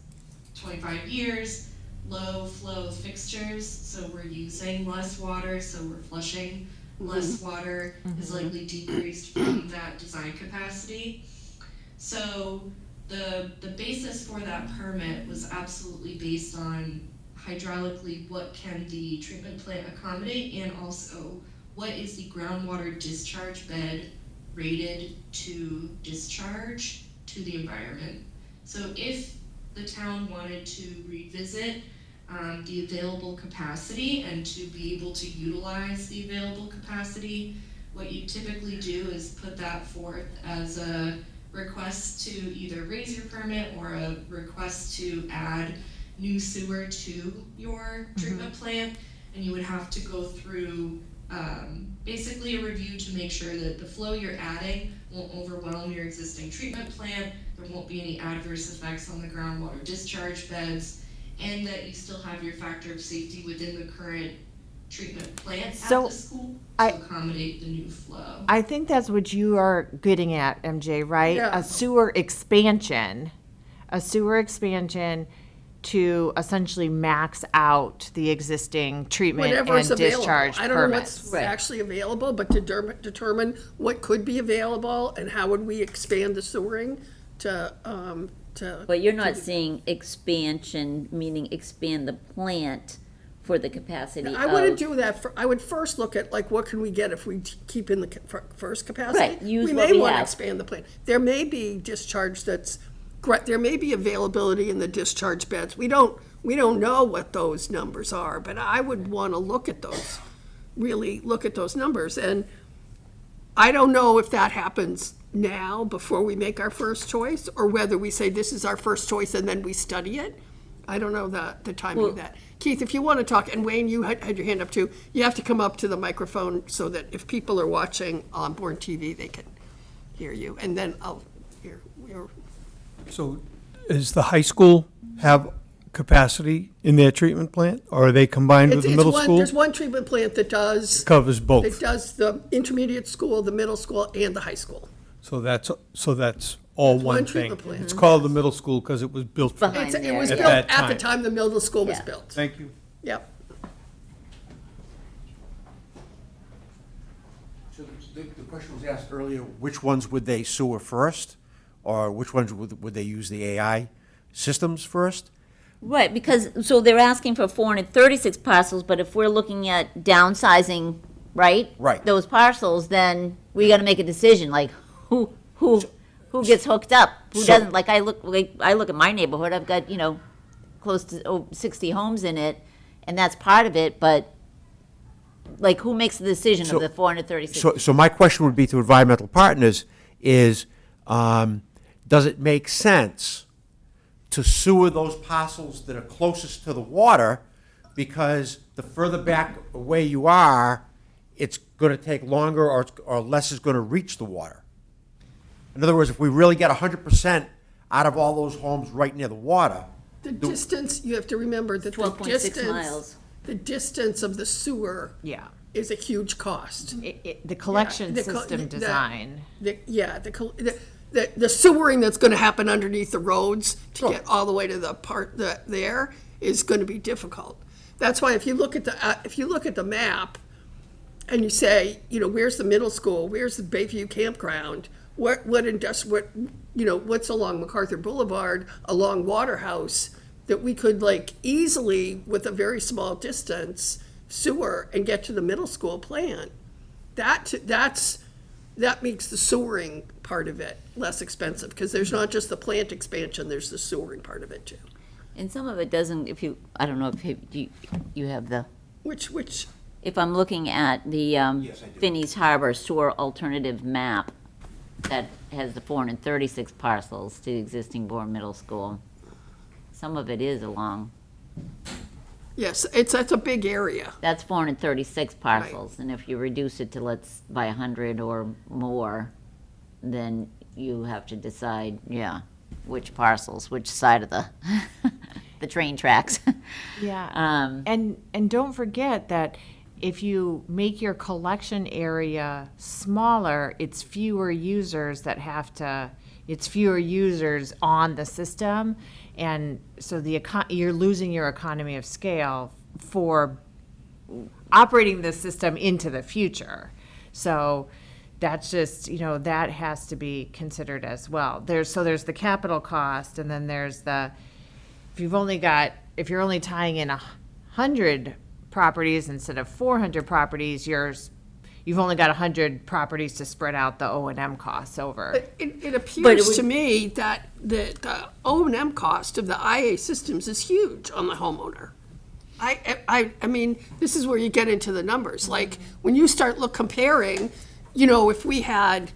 25 years, low flow fixtures, so we're using less water, so we're flushing less water, is likely decreased from that design capacity. So the basis for that permit was absolutely based on hydraulically what can the treatment plant accommodate, and also what is the groundwater discharge bed rated to discharge to the environment. So if the town wanted to revisit the available capacity and to be able to utilize the available capacity, what you typically do is put that forth as a request to either raise your permit or a request to add new sewer to your treatment plant, and you would have to go through basically a review to make sure that the flow you're adding won't overwhelm your existing treatment plant, there won't be any adverse effects on the groundwater discharge beds, and that you still have your factor of safety within the current treatment plant at the school to accommodate the new flow. I think that's what you are getting at, MJ, right? Yeah. A sewer expansion to essentially max out the existing treatment Whatever's and available. discharge I don't know permits. what's actually available, but to determine what could be available and how would we expand the sewering to. But you're not seeing expansion, meaning expand the plant for the capacity I wouldn't do that. I would first look at like what can we get if we keep in the first capacity. Right, use we what may we want to have. expand the plant. There may be discharge that's correct. There may be availability in the discharge beds. We don't know what those numbers are, but I would want to look at those, really look at those numbers. And I don't know if that happens now before we make our first choice, or whether we say this is our first choice and then we study it. I don't know the timing of that. Keith, if you want to talk, and Wayne, you had your hand up too, you have to come up to the microphone so that if people are watching on Bourne TV, they can hear you. And then I'll hear your. So does the high school have capacity in their treatment plant, or are they combined with the middle school? There's one treatment plant that does. Covers both. It does the intermediate school, the middle school, and the high school. So that's all It's one one thing. treatment plant. It's called the middle school because it was built for. Behind It there. was At built that at the time. time the middle school was Yeah. built. Thank you. Yep. So the question was asked earlier, which ones would they sewer first? Or which ones would they use the AI systems first? Right, because, so they're asking for 436 parcels, but if we're looking at downsizing, right? Right. Those parcels, then we gotta make a decision, like, who gets hooked up? Who So- doesn't? Like, I look at my neighborhood, I've got, close to 60 homes in it, and that's part of it, but, like, who makes the decision So- of the 436? So my question would be to environmental partners is, does it make sense to sewer those parcels that are closest to the water? Because the further back away you are, it's going to take longer or less is going to reach the water. In other words, if we really get 100% out of all those homes right near the water, The distance, you have to remember that the 12.6 distance, miles. the distance of the sewer Yeah. is a huge cost. The collection the co- system the- design. The sewering that's gonna happen underneath the roads to get all the way to the part that there is gonna be difficult. That's why if you look at the map and you say, where's the middle school, where's the Bayview campground, what's along MacArthur Boulevard, along Waterhouse, that we could like easily, with a very small distance, sewer and get to the middle school plant. That makes the sewering part of it less expensive, because there's not just the plant expansion, there's the sewering part of it too. And some of it doesn't, I don't know if you have the Which, If I'm looking at the Finney's Harbor Sewer Alternative Map that has the 436 parcels to the existing Bourne Middle School, some of it is along, yes, that's a big area. that's 436 parcels. And if you reduce it to by 100 or more, then you have to decide, which parcels, which side of the, the train tracks. Yeah. And don't forget that if you make your collection area smaller, it's fewer users on the system. And so you're losing your economy of scale for operating the system into the future. So that's just, that has to be considered as well. There's the capital cost, and then there's if you're only tying in 100 properties instead of 400 properties, you've only got 100 properties to spread out the O&M costs over. But it appears to me that the O&M cost of the IA systems is huge on the homeowner. I mean, this is where you get into the numbers. Like, when you start comparing, if we had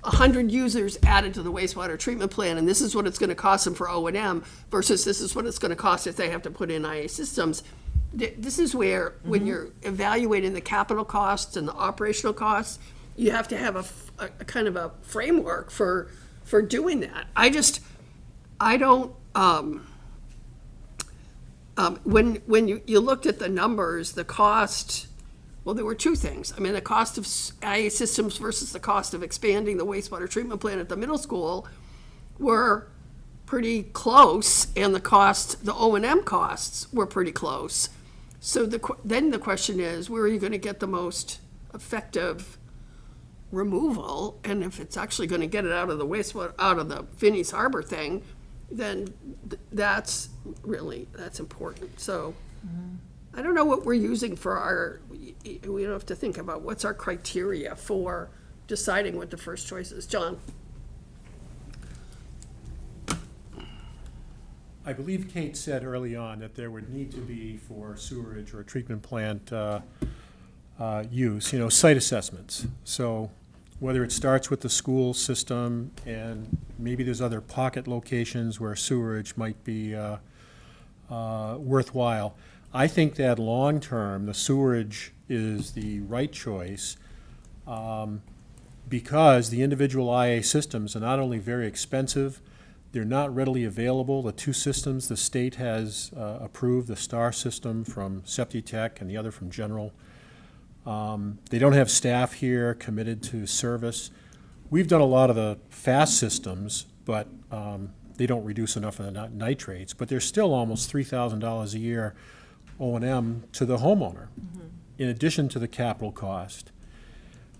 100 users added to the wastewater treatment plant, and this is what it's going to cost them for O&M versus this is what it's going to cost if they have to put in IA systems. This is where, when you're evaluating the capital costs and the operational costs, you have to have a kind of a framework for doing that. I don't, when you looked at the numbers, the cost, well, there were two things. I mean, the cost of IA systems versus the cost of expanding the wastewater treatment plant at the middle school were pretty close, and the O&M costs were pretty close. So then the question is, where are you going to get the most effective removal? And if it's actually going to get it out of the wastewater, out of the Finney's Harbor thing, then that's important. So I don't know what we're using for we have to think about what's our criteria for deciding what the first choice is. John? I believe Kate said early on that there would need to be, for sewerage or treatment plant use, site assessments. So whether it starts with the school system, and maybe there's other pocket locations where sewerage might be worthwhile. I think that long-term, the sewerage is the right choice because the individual IA systems are not only very expensive, they're not readily available. The two systems the state has approved, the STAR system from Septitech and the other from General, they don't have staff here committed to service. We've done a lot of the fast systems, but they don't reduce enough of the nitrates, but there's still almost $3,000 a year O&M to the homeowner, in addition to the capital cost.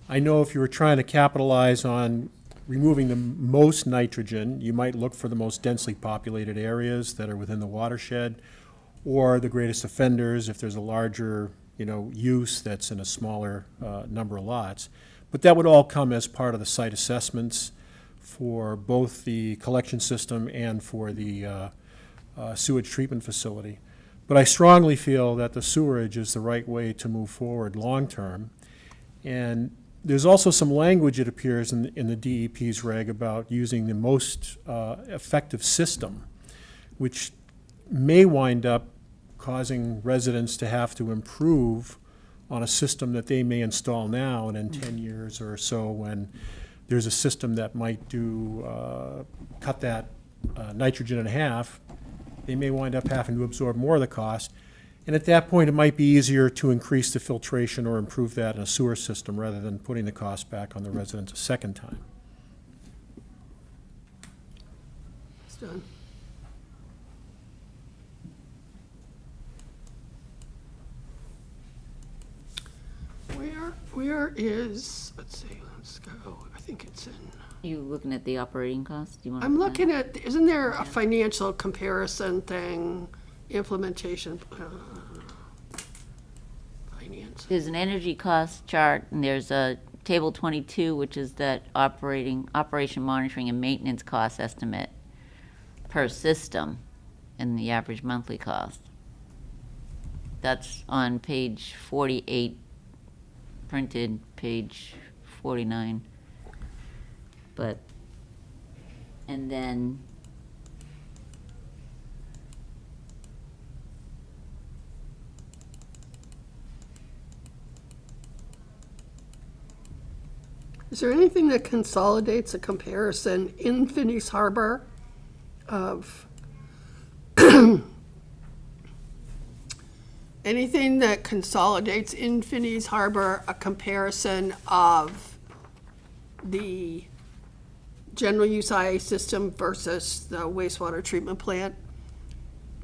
I know if you were trying to capitalize on removing the most nitrogen, you might look for the most densely populated areas that are within the watershed, or the greatest offenders if there's a larger, use that's in a smaller number of lots. But that would all come as part of the site assessments for both the collection system and for the sewage treatment facility. But I strongly feel that the sewerage is the right way to move forward long-term. And there's also some language, it appears, in the DEP's reg about using the most effective system, which may wind up causing residents to have to improve on a system that they may install now, and in 10 years or so, when there's a system that might cut that nitrogen in half, they may wind up having to absorb more of the cost. And at that point, it might be easier to increase the filtration or improve that in a sewer system rather than putting the cost back on the residents a second time. It's done. Where is, let's go. I think it's in. You looking at the operating cost? I'm looking at, isn't there a financial comparison thing, implementation, finance? There's an energy cost chart, and there's a table 22, which is that operation monitoring and maintenance cost estimate per system and the average monthly cost. That's on page 48, printed page 49. But, and then, Is there anything that consolidates a comparison in Finney's Harbor of anything that consolidates in Finney's Harbor a comparison of the general use IA system versus the wastewater treatment plant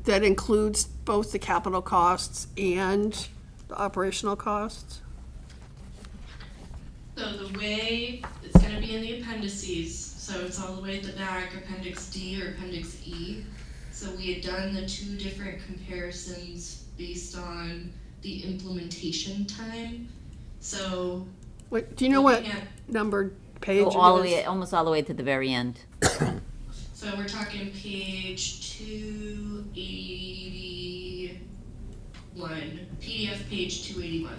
that includes both the capital costs and the operational costs? So the way, it's gonna be in the appendices, so it's all the way at the back, Appendix D or Appendix E. So we had done the two different comparisons based on the implementation time. So What, do you know what looking at- numbered page go it all the is? way, almost all the way to the very end. So we're talking page 281, PDF page 281.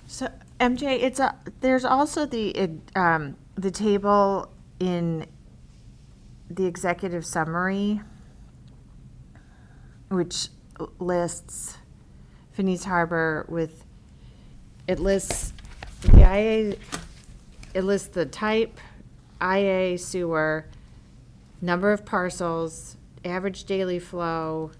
So MJ, there's also the table in the executive summary, which lists Finney's Harbor with, it lists the IA, it lists the type, IA sewer, number of parcels, average daily flow,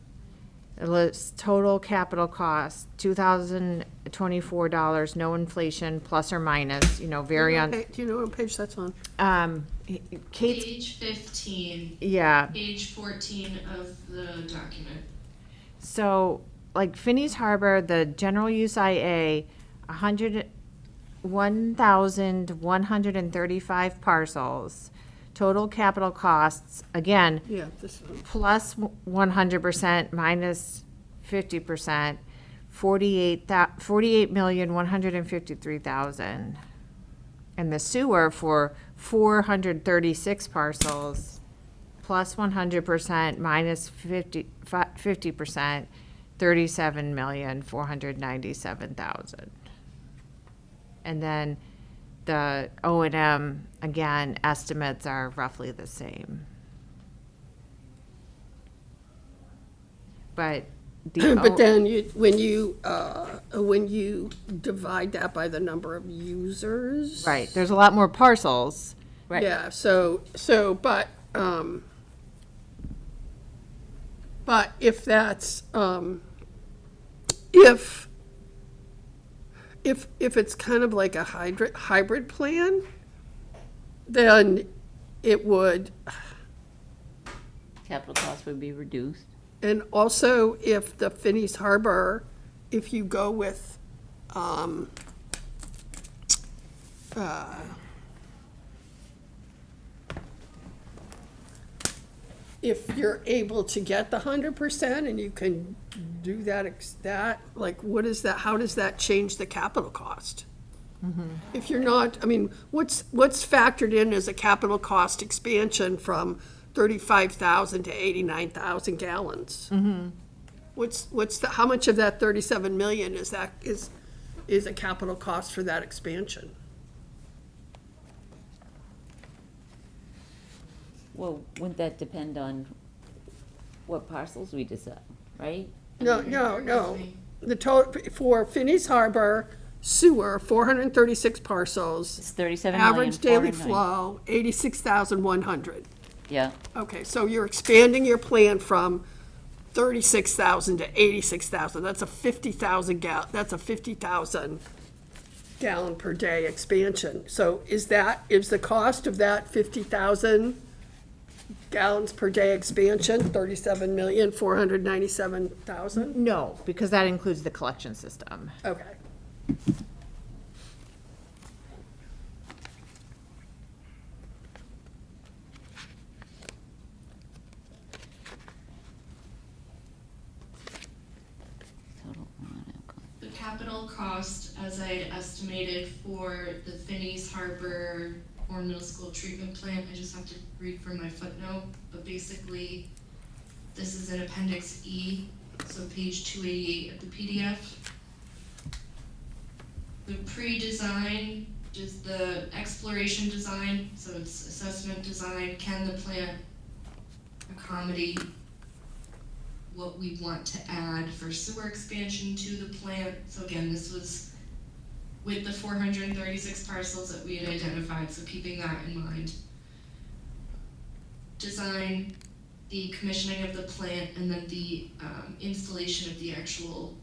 it lists total capital cost, $2,024, no inflation, plus or minus, vary on. Do you know what page that's on? Kate's, Page 15, yeah, page 14 of the document. so, like Finney's Harbor, the general use IA, 1,135 parcels, total capital costs, again, Yeah, this one. plus 100% minus 50%, 48,153,000. And the sewer for 436 parcels, plus 100% minus 50%, 37,497,000. And then the O&M, again, estimates are roughly the same. But But then when you divide that by the number of users. right, there's a lot more parcels. Right. Yeah, but if that's, if it's kind of like a hybrid plan, then it would, Capital costs would be reduced. and also if the Finney's Harbor, if you go with, if you're able to get the 100% and you can do that, like, what is that, how does that change the capital cost? If you're not, I mean, what's factored in as a capital cost expansion from 35,000 to 89,000 gallons? How much of that 37 million is a capital cost for that expansion? Well, wouldn't that depend on what parcels we decide, right? No. The total, for Finney's Harbor sewer, 436 parcels. It's 37 million. Average daily 409. flow, 86,100. Yeah, Okay, so you're expanding your plan from 36,000 to 86,000. That's a 50,000 gallon per day expansion. So is the cost of that 50,000 gallons per day expansion, 37,497,000. No, because that includes the collection system. Okay. Total amount of cost. The capital cost, as I had estimated for the Phineas Harbor Bourne Middle School treatment plant, I just have to read from my footnote, but basically, this is in Appendix E, so page 288 of the PDF. The pre-design, just the exploration design, so it's assessment design, can the plant accommodate what we want to add for sewer expansion to the plant? So again, this was with the 436 parcels that we had identified, so keeping that in mind. Design, the commissioning of the plant, and then the installation of the actual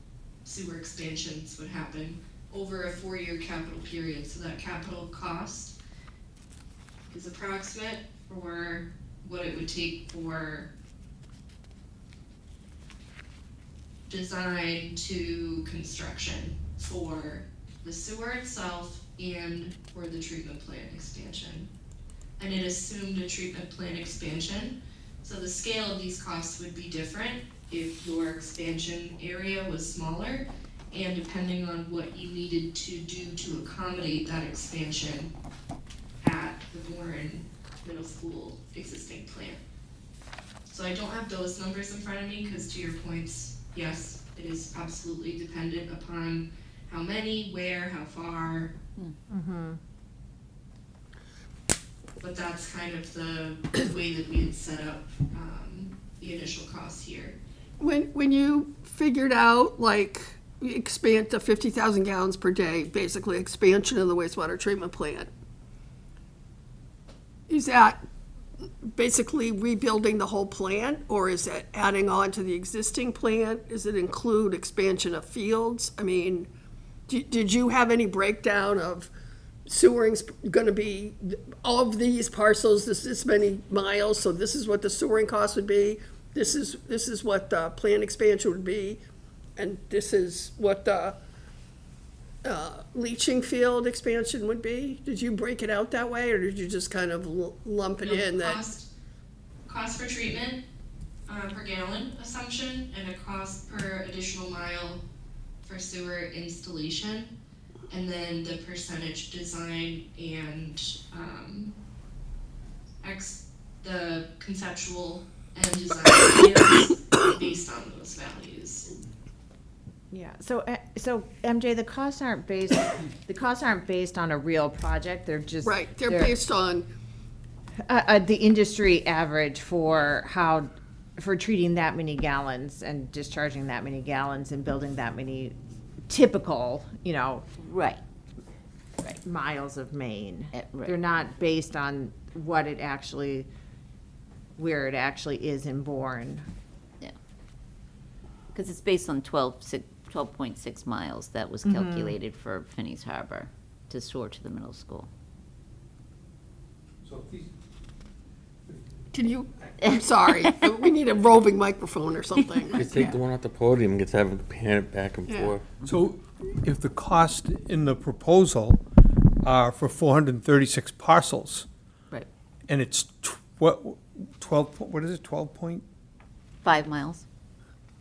sewer expansions would happen over a 4-year capital period. So that capital cost is approximate for what it would take for design to construction for the sewer itself and for the treatment plant expansion. And it assumed a treatment plant expansion, so the scale of these costs would be different if your expansion area was smaller, and depending on what you needed to do to accommodate that expansion at the Bourne Middle School existing plant. So I don't have those numbers in front of me, because to your points, yes, it is absolutely dependent upon how many, where, how far. But that's kind of the way that we had set up the initial costs here. When you figured out, like, expand to 50,000 gallons per day, basically expansion of the wastewater treatment plant, is that basically rebuilding the whole plant, or is it adding on to the existing plant? Does it include expansion of fields? I mean, did you have any breakdown of sewering's going to be of these parcels, this many miles, so this is what the sewering cost would be, this is what the plant expansion would be, and this is what the leaching field expansion would be? Did you break it out that way, or did you just kind of lump it in that? Cost for treatment per gallon assumption, and a cost per additional mile for sewer installation, and then the percentage design and the conceptual and design values based on those values. Yeah, so MJ, the costs aren't based on a real project, they're just. Right, they're based on, the industry average for treating that many gallons and discharging that many gallons and building that many typical, Right. miles of main. Right. They're not based on where it actually is in Bourne. Yeah. Because it's based on 12.6 miles that was calculated for Phineas Harbor to sewer to the middle school. can you, I'm sorry, we need a roving microphone or something. You take the one off the podium and get to have it pan it back and Yeah. forth. So if the cost in the proposal are for 436 parcels, Right. and it's 12, what is it, 5 miles.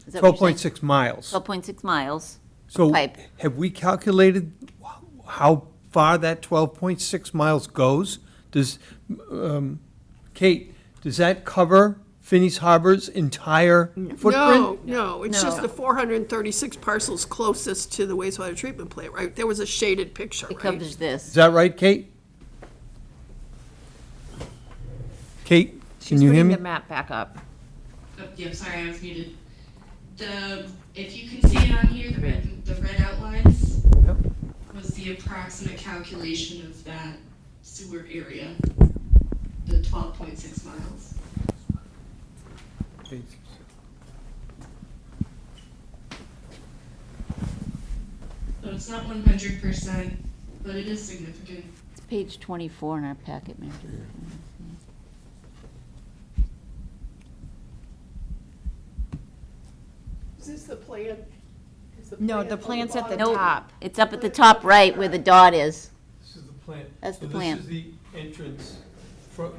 Is that what you're saying? 12.6 miles? 12.6 miles. So pipe. have we calculated how far that 12.6 miles goes? Does, Kate, does that cover Phineas Harbor's entire footprint? No, it's just the 436 parcels closest to the wastewater treatment plant, right? There was a shaded picture, It right? covers Is this. that right, Kate? Kate, can you hear She's me? putting the map back up. Oh, yeah, sorry, I was muted. If you can see it on here, the red outlines Yep. was the approximate calculation of that sewer area, the 12.6 miles. So it's not 100%, but it is significant. It's page 24 in our packet, Mary. Is this the plan? Is the No, plan the on plant's at the bottom? Nope. top. It's up at the top right where the dot is. This is the plant. That's the So plant. This is the entrance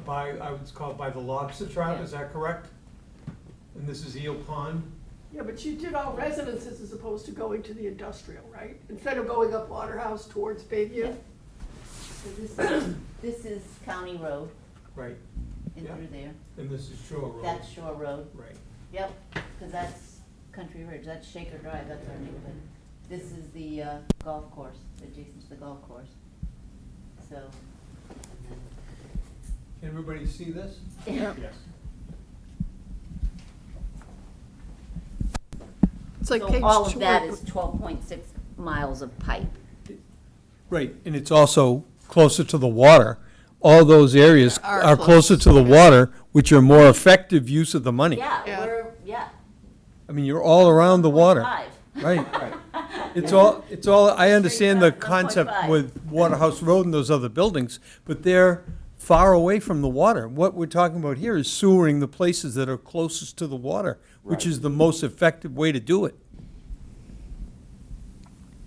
by, I would call it by the lobster trap, is that correct? And this is Eel Pond? Yeah, but you did all residences as opposed to going to the industrial, right? Instead of going up Waterhouse towards Bayview? This is County Road Right. in Yeah. through there. And this is Shore Road? That's Shore Road. Right. Yep, because that's Country Ridge, that's Shaker Drive, that's our neighborhood. This is the golf course, adjacent to the golf course. So. Can everybody see this? Yes. It's like So page all of that 20. is 12.6 miles of pipe. Right, and it's also closer to the water. All those areas Are are closer close. to the water, which are more effective use of the money. Yeah. Yeah. I mean, you're all around the water. 1.5. Right. It's all, I understand the Straight up, concept 1.5. with Waterhouse Road and those other buildings, but they're far away from the water. What we're talking about here is sewering the places that are closest to the water, which is the most effective way to do it.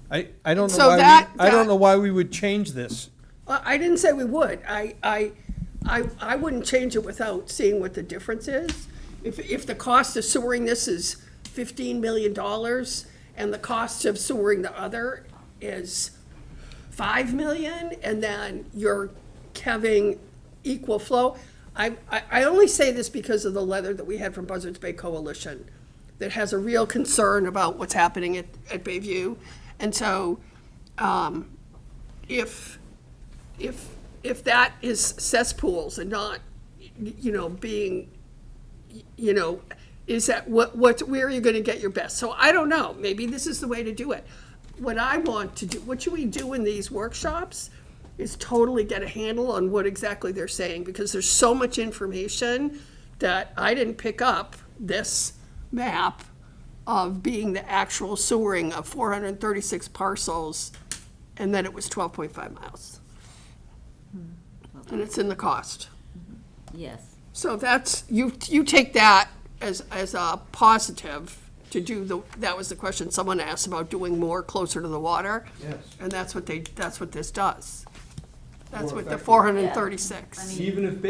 I don't know So why, I don't that- know why we would change this. Well, I didn't say we would. I wouldn't change it without seeing what the difference is. If the cost of sewering this is $15 million and the cost of sewering the other is $5 million, and then you're having equal flow. I only say this because of the letter that we had from Buzzards Bay Coalition that has a real concern about what's happening at Bayview. And so, if that is cesspools and not, being, is that where are you gonna get your best? So I don't know, maybe this is the way to do it. What I want to do, what should we do in these workshops is totally get a handle on what exactly they're saying, because there's so much information that I didn't pick up this map of being the actual sewering of 436 parcels, and then it was 12.5 miles. And it's in the cost. Yes. So that's, you take that as a positive to do that was the question someone asked about doing more closer to the water. Yes. And that's what this does. That's More what the effective. 436. Even if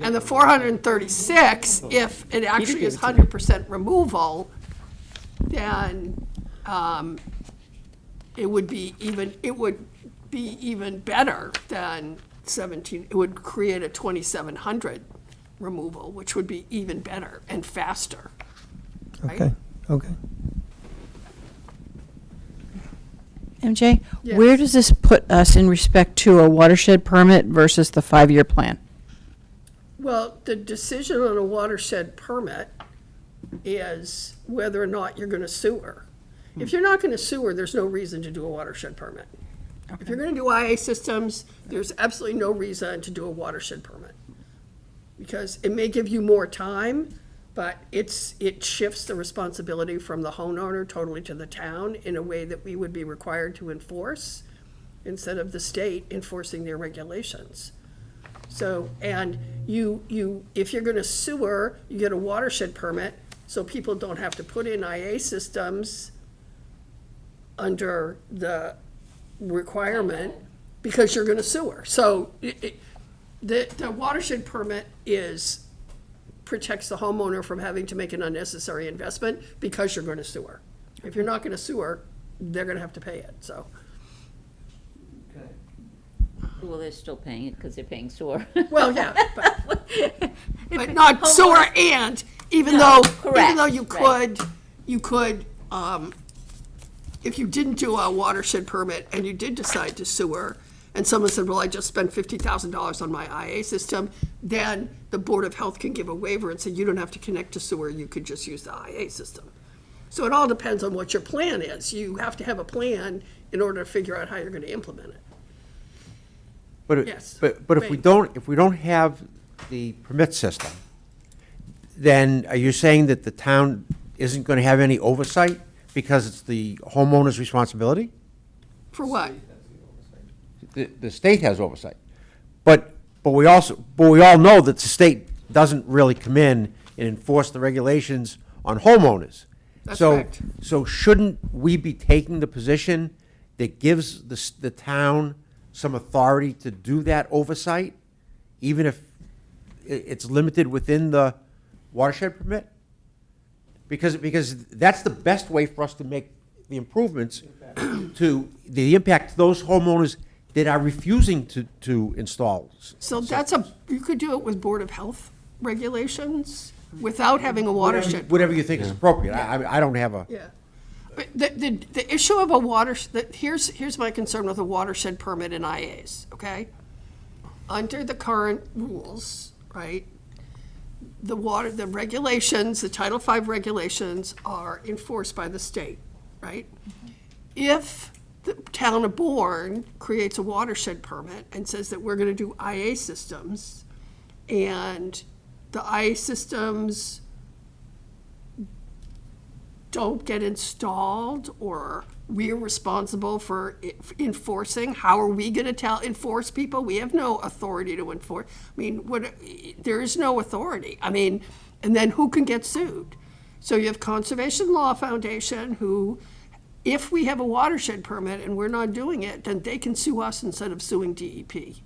And the 436, if it actually is 100% removal, then it would be even better than 17. It would create a 2,700 removal, which would be even better and faster. Right? Okay. MJ, Yes. where does this put us in respect to a watershed permit versus the 5-year plan? Well, the decision on a watershed permit is whether or not you're gonna sewer. If you're not gonna sewer, there's no reason to do a watershed permit. If you're gonna do IA systems, there's absolutely no reason to do a watershed permit. Because it may give you more time, but it shifts the responsibility from the homeowner totally to the town in a way that we would be required to enforce instead of the state enforcing their regulations. So, and if you're gonna sewer, you get a watershed permit, so people don't have to put in IA systems under the requirement, because you're gonna sewer. So, the watershed permit protects the homeowner from having to make an unnecessary investment because you're gonna sewer. If you're not gonna sewer, they're gonna have to pay it, so. Well, they're still paying it because they're paying sewer. Well, yeah, but not sewer and, even though correct, you could, if you didn't do a watershed permit and you did decide to sewer, and someone said, well, I just spent $50,000 on my IA system, then the Board of Health can give a waiver and say, you don't have to connect to sewer, you could just use the IA system. So it all depends on what your plan is. You have to have a plan in order to figure out how you're gonna implement it. But, Yes. but if we don't have the permit system, then are you saying that the town isn't gonna have any oversight because it's the homeowner's responsibility? For what? The state has oversight. But we all know that the state doesn't really come in and enforce the regulations on homeowners. That's So, correct. so shouldn't we be taking the position that gives the town some authority to do that oversight, even if it's limited within the watershed permit? Because that's the best way for us to make the improvements to the impact to those homeowners that are refusing to install. So you could do it with Board of Health regulations without having a watershed. Whatever you think is appropriate. I don't have a. Yeah. But the issue of a here's my concern with a watershed permit in IAs, okay? Under the current rules, right, the regulations, the Title V regulations are enforced by the state, right? If the town of Bourne creates a watershed permit and says that we're gonna do IA systems, and the IA systems don't get installed, or we're responsible for enforcing, how are we gonna enforce people? We have no authority to enforce. I mean, there is no authority. I mean, and then who can get sued? So you have Conservation Law Foundation, who, if we have a watershed permit and we're not doing it, then they can sue us instead of suing DEP.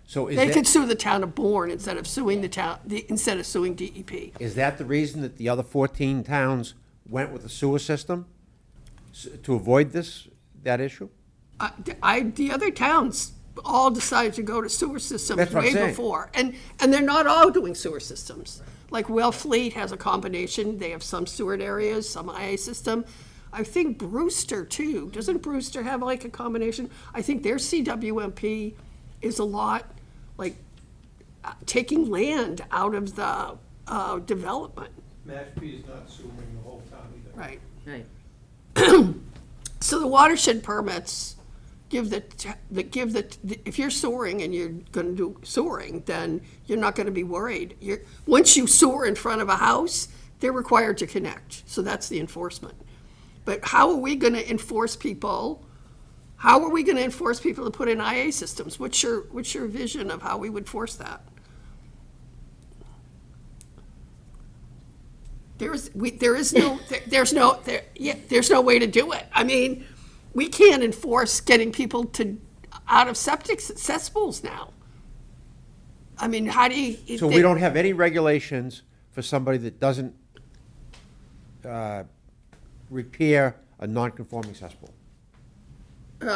So They could sue the town of Bourne instead of suing instead of suing DEP. Is that the reason that the other 14 towns went with the sewer system? To avoid that issue? The other towns all decided to go to sewer systems That's what I'm way saying. before. And they're not all doing sewer systems. Like Wellfleet has a combination. They have some sewered areas, some IA system. I think Brewster too. Doesn't Brewster have like a combination? I think their CWMP is a lot like taking land out of the development. Mashpee is not suing the whole town either. Right. Right. So the watershed permits if you're sewering and you're gonna do sewering, then you're not gonna be worried. Once you sewer in front of a house, they're required to connect, so that's the enforcement. But how are we gonna enforce people? How are we gonna enforce people to put in IA systems? What's your vision of how we would force that? There's no way to do it. I mean, we can't enforce getting people out of septic cesspools now. I mean, how do you? So we don't have any regulations for somebody that doesn't repair a non-conforming cesspool? If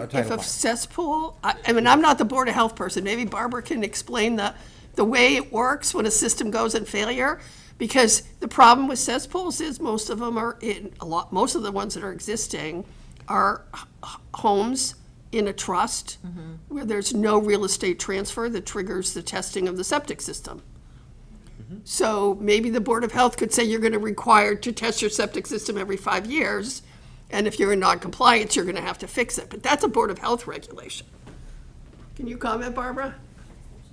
Title a V. cesspool, I mean, I'm not the Board of Health person. Maybe Barbara can explain the way it works when a system goes in failure. Because the problem with cesspools is most of them most of the ones that are existing are homes in a trust where there's no real estate transfer that triggers the testing of the septic system. So maybe the Board of Health could say you're going to require to test your septic system every 5 years, and if you're in non-compliance, you're going to have to fix it. But that's a Board of Health regulation. Can you comment, Barbara?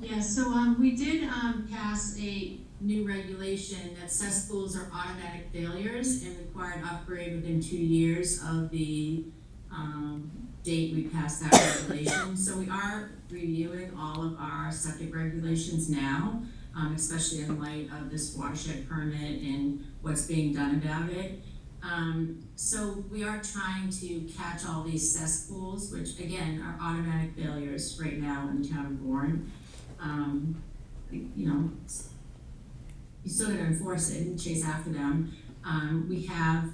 Yeah, so we did pass a new regulation that cesspools are automatic failures and require an upgrade within 2 years of the date we passed that regulation. So we are reviewing all of our septic regulations now, especially in light of this watershed permit and what's being done about it. So we are trying to catch all these cesspools, which again are automatic failures right now in the town of Bourne. You still gotta enforce it and chase after them. We have,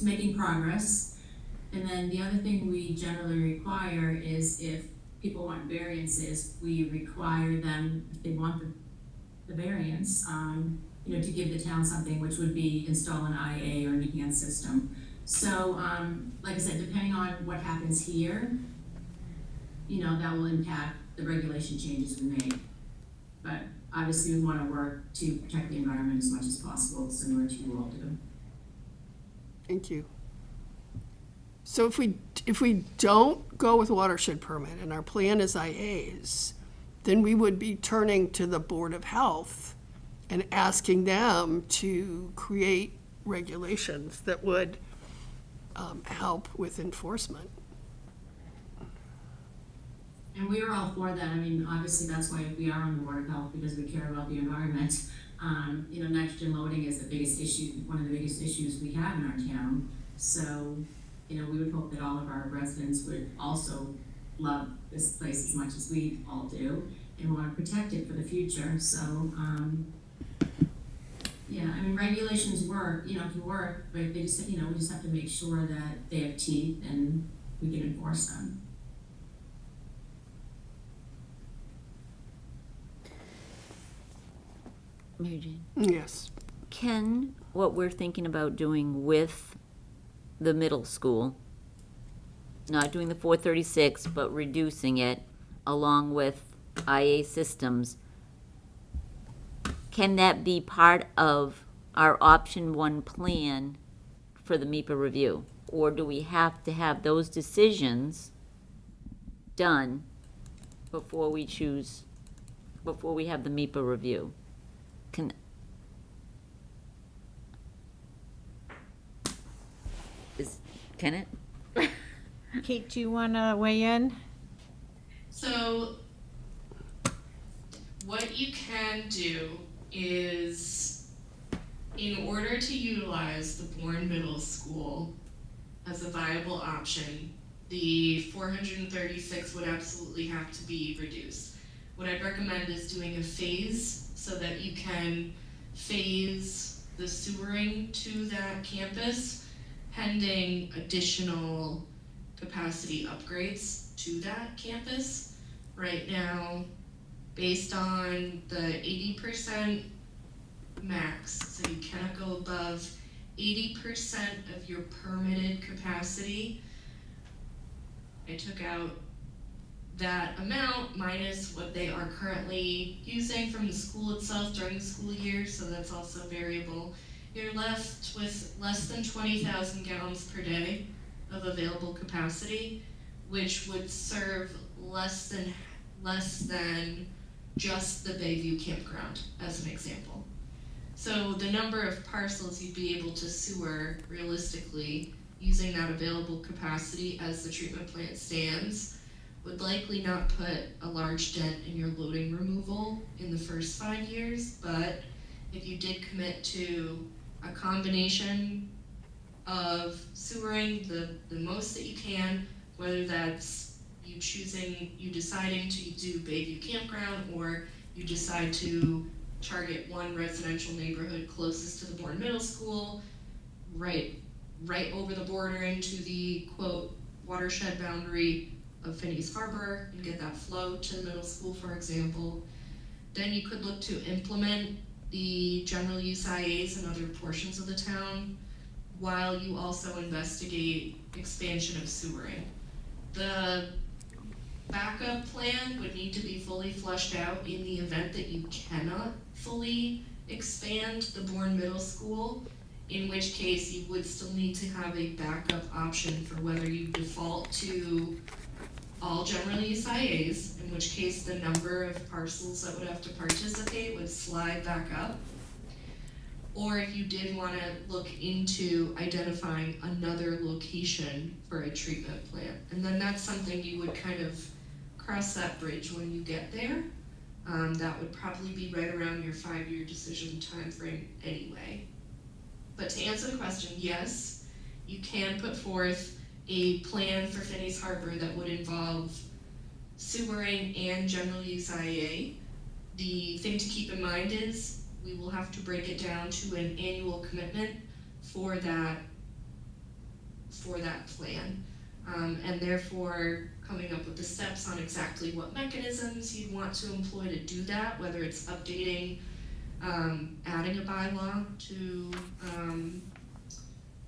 making progress. And then the other thing we generally require is if people want variances, we require them, if they want the variance, to give the town something, which would be install an IA or an enhanced system. So, like I said, depending on what happens here, that will impact the regulation changes we make. But obviously, we want to work to protect the environment as much as possible, similar to you all do. Thank you. So if we don't go with watershed permit and our plan is IAs, then we would be turning to the Board of Health and asking them to create regulations that would help with enforcement. And we are all for that. I mean, obviously, that's why we are on the Board of Health, because we care about the environment. You know, nitrogen loading is the biggest issue, one of the biggest issues we have in our town. So, you know, we would hope that all of our residents would also love this place as much as we all do and want to protect it for the future. So, yeah, I mean, regulations work, you know, can work, but they just, you know, we just have to make sure that they have teeth and we can enforce them. Mary Jane, Yes. can what we're thinking about doing with the middle school, not doing the 436, but reducing it along with IA systems, can that be part of our option one plan for the MIPA review? Or do we have to have those decisions done before we choose, before we have the MIPA review? Can it? Kate, do you want to weigh in? So, what you can do is, in order to utilize the Bourne Middle School as a viable option, the 436 would absolutely have to be reduced. What I'd recommend is doing a phase so that you can phase the sewering to that campus pending additional capacity upgrades to that campus. Right now, based on the 80% max, so you cannot go above 80% of your permitted capacity, I took out that amount minus what they are currently using from the school itself during the school year, so that's also variable. You're left with less than 20,000 gallons per day of available capacity, which would serve less than just the Bayview campground, as an example. So the number of parcels you'd be able to sewer realistically using that available capacity as the treatment plant stands would likely not put a large dent in your loading removal in the first 5 years, but if you did commit to a combination of sewering the most that you can, whether that's you deciding to do Bayview Campground, or you decide to target one residential neighborhood closest to the Bourne Middle School, right over the border into the quote watershed boundary of Phineas Harbor, and get that flow to the middle school, for example. Then you could look to implement the general use IAs in other portions of the town, while you also investigate expansion of sewering. The backup plan would need to be fully fleshed out in the event that you cannot fully expand the Bourne Middle School, in which case you would still need to have a backup option for whether you default to all general use IAs, in which case the number of parcels that would have to participate would slide back up. Or if you did want to look into identifying another location for a treatment plant. And then that's something you would kind of cross that bridge when you get there. That would probably be right around your 5-year decision timeframe anyway. But to answer the question, yes, you can put forth a plan for Phineas Harbor that would involve sewering and general use IA. The thing to keep in mind is we will have to break it down to an annual commitment for that plan. And therefore coming up with the steps on exactly what mechanisms you'd want to employ to do that, whether it's updating, adding a bylaw to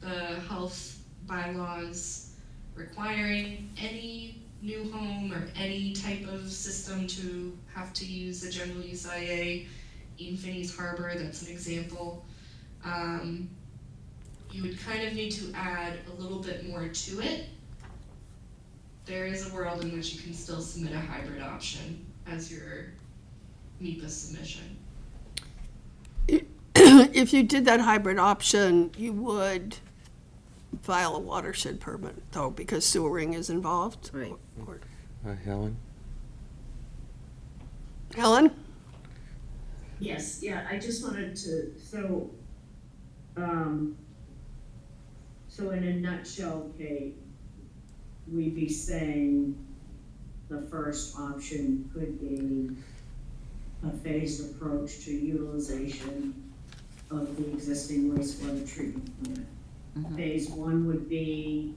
the health bylaws, requiring any new home or any type of system to have to use the general use IA in Phineas Harbor, that's an example. You would kind of need to add a little bit more to it. There is a world in which you can still submit a hybrid option as your MIPA submission. If you did that hybrid option, you would file a watershed permit, though, because sewering is involved. Right. Helen? Helen? Yes, yeah, I just wanted to, so in a nutshell, Kate, we'd be saying the first option could be a phased approach to utilization of the existing wastewater treatment plant. Phase one would be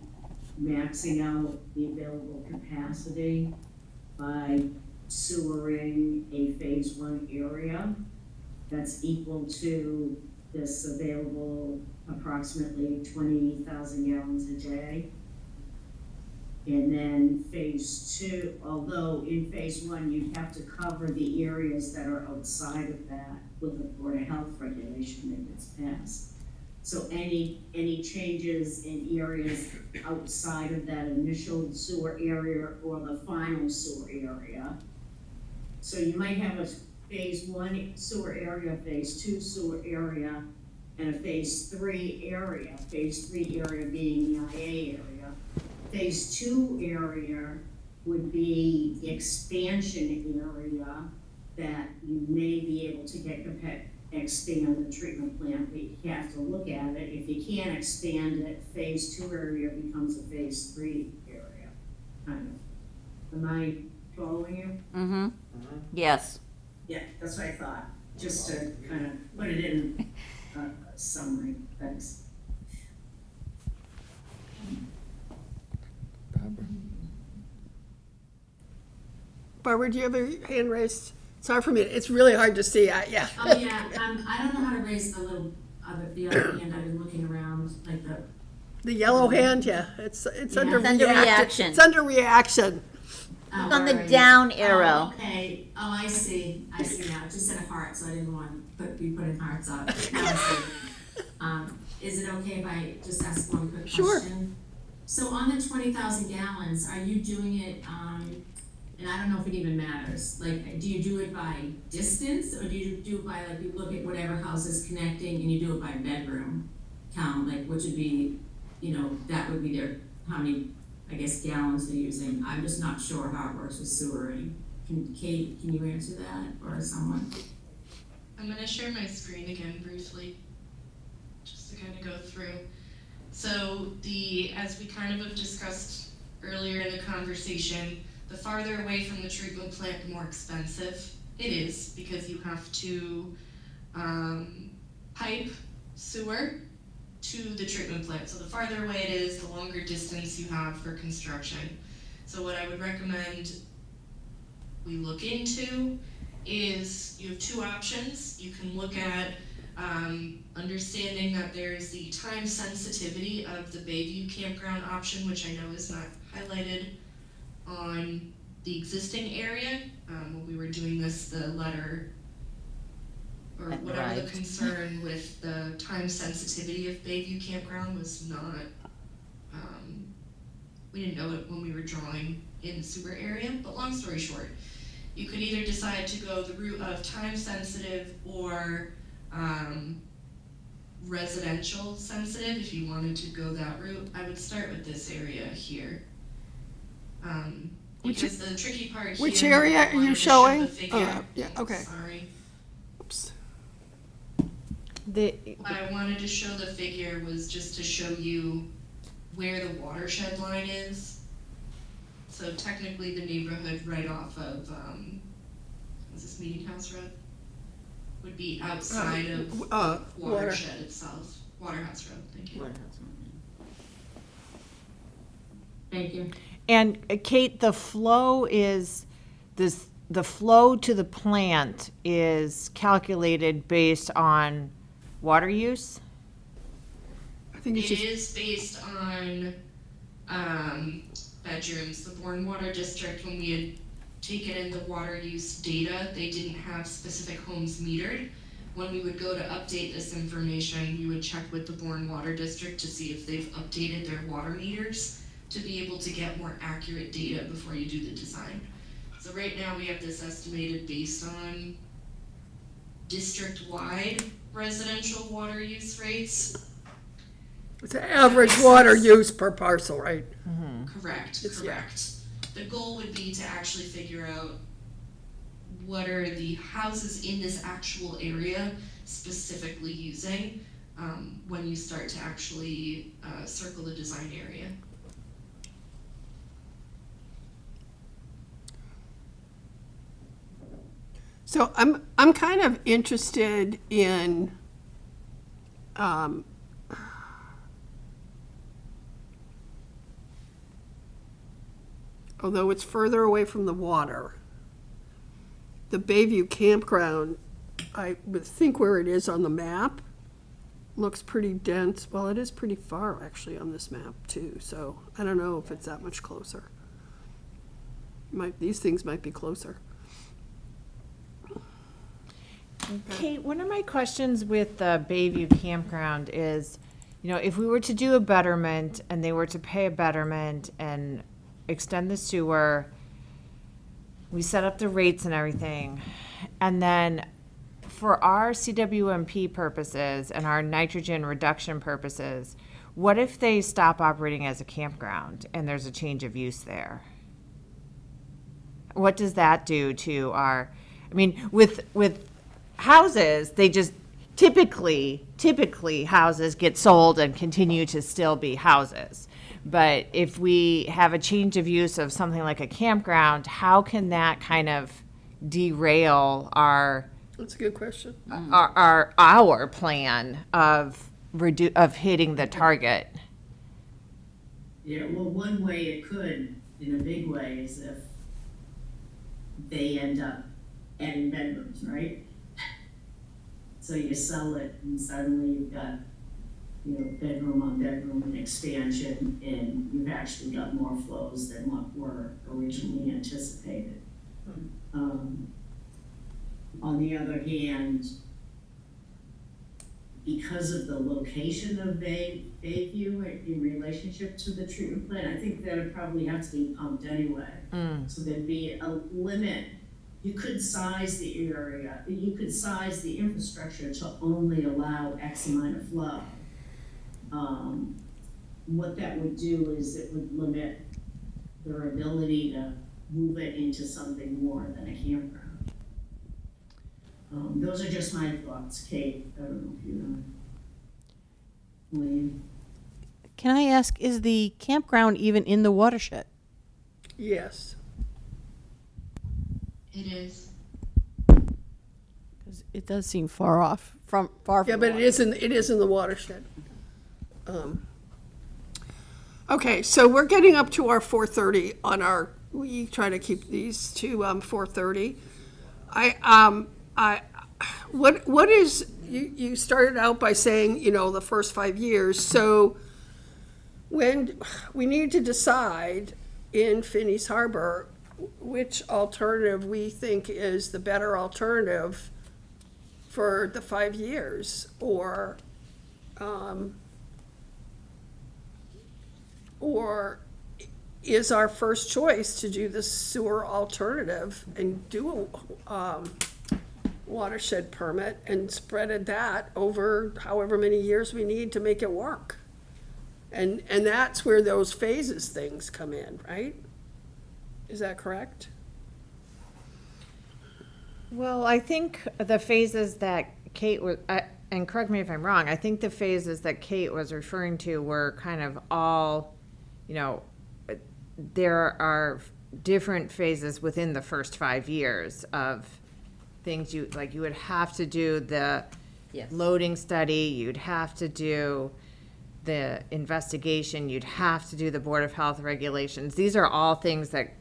maxing out the available capacity by sewering a phase one area that's equal to this available approximately 20,000 gallons a day. And then phase two, although in phase one, you'd have to cover the areas that are outside of that with the Board of Health regulation that gets passed. So any changes in areas outside of that initial sewer area or the final sewer area. So you might have a phase one sewer area, phase two sewer area, and a phase three area being the IA area. Phase two area would be the expansion area that you may be able to expand the treatment plant, but you have to look at it. If you can't expand it, phase two area becomes a phase three area, kind of. Am I following you? Yes. Yeah, that's what I thought, just to kind of put it in a summary. Thanks. Barbara, do you have a hand raised? Sorry for me, it's really hard to see, yeah. Oh, yeah, I don't know how to raise the other hand, I've been looking around, like The yellow hand, yeah, it's under It's under reaction. It's under reaction. oh, On the alright. down Oh, arrow. okay, oh, I see now, it just said a heart, so I didn't want to be putting hearts up. Now I see. Is it okay if I just ask one quick Sure. question? So on the 20,000 gallons, are you doing it, and I don't know if it even matters, like, do you do it by distance, or do you do it by, like, you look at whatever house is connecting and you do it by bedroom count, like, which would be, that would be how many, I guess, gallons they're using? I'm just not sure how it works with sewering. Kate, can you answer that, or someone? I'm gonna share my screen again briefly, just to kind of go through. So as we kind of have discussed earlier in the conversation, the farther away from the treatment plant, the more expensive it is, because you have to pipe sewer to the treatment plant. So the farther away it is, the longer distance you have for construction. So what I would recommend we look into is, you have two options. You can look at understanding that there's the time sensitivity of the Bayview campground option, which I know is not highlighted on the existing area. When we were doing this, the letter, or whatever the concern with the time sensitivity of Bayview campground was not, we didn't know it when we were drawing in the sewer area, but long story short, you could either decide to go the route of time sensitive or residential sensitive. If you wanted to go that route, I would start with this area here. Because the tricky part here. Which area are you showing? Yeah, okay. Sorry. Oops. What I wanted to show the figure was just to show you where the watershed line is. So technically the neighborhood right off of, is this Meeting House Road? Would be outside of watershed itself. Waterhouse Road, thank you. Thank you. And Kate, the flow to the plant is calculated based on water use? I think it's It just, is based on bedrooms. The Bourne Water District, when we had taken in the water use data, they didn't have specific homes metered. When we would go to update this information, we would check with the Bourne Water District to see if they've updated their water meters to be able to get more accurate data before you do the design. So right now we have this estimated based on district-wide residential water use rates. it's an average water use per parcel, right? Correct, It's- yeah. correct. The goal would be to actually figure out what are the houses in this actual area specifically using when you start to actually circle the design area. So I'm kind of interested in although it's further away from the water, the Bayview campground, I would think where it is on the map, looks pretty dense. Well, it is pretty far actually on this map too, so I don't know if it's that much closer. These things might be closer. Kate, one of my questions with the Bayview campground is, you know, if we were to do a betterment and they were to pay a betterment and extend the sewer, we set up the rates and everything, and then for our CWMP purposes and our nitrogen reduction purposes, what if they stop operating as a campground and there's a change of use there? What does that do to our, I mean, with houses, they just typically houses get sold and continue to still be houses. But if we have a change of use of something like a campground, how can that kind of derail our That's a good question. our plan of hitting the target? Yeah, well, one way it could, in a big way, is if they end up adding bedrooms, right? So you sell it and suddenly you've got, you know, bedroom on bedroom and expansion, and you've actually got more flows than what were originally anticipated. On the other hand, because of the location of Bayview in relationship to the treatment plant, I think that would probably have to be pumped anyway. So there'd be a limit. You could size the area, you could size the infrastructure to only allow X amount of flow. What that would do is it would limit their ability to move it into something more than a campground. Those are just my thoughts, Kate. I don't know if you know. William? Can I ask, is the campground even in the watershed? Yes. It is. 'Cause it does seem far from Yeah, the but water. it is in the watershed. Okay, so we're getting up to our 4:30 on our, we try to keep these to 4:30. What is, you started out by saying, you know, the first 5 years, so when we need to decide in Finney's Harbor which alternative we think is the better alternative for the 5 years, or is our first choice to do the sewer alternative and do a watershed permit and spread that over however many years we need to make it work? And that's where those phases things come in, right? Is that correct? Well, I think the phases that Kate was, and correct me if I'm wrong, I think the phases that Kate was referring to were kind of all, you know, there are different phases within the first 5 years of things you would have to do the Yes. loading study, you'd have to do the investigation, you'd have to do the Board of Health regulations. These are all things that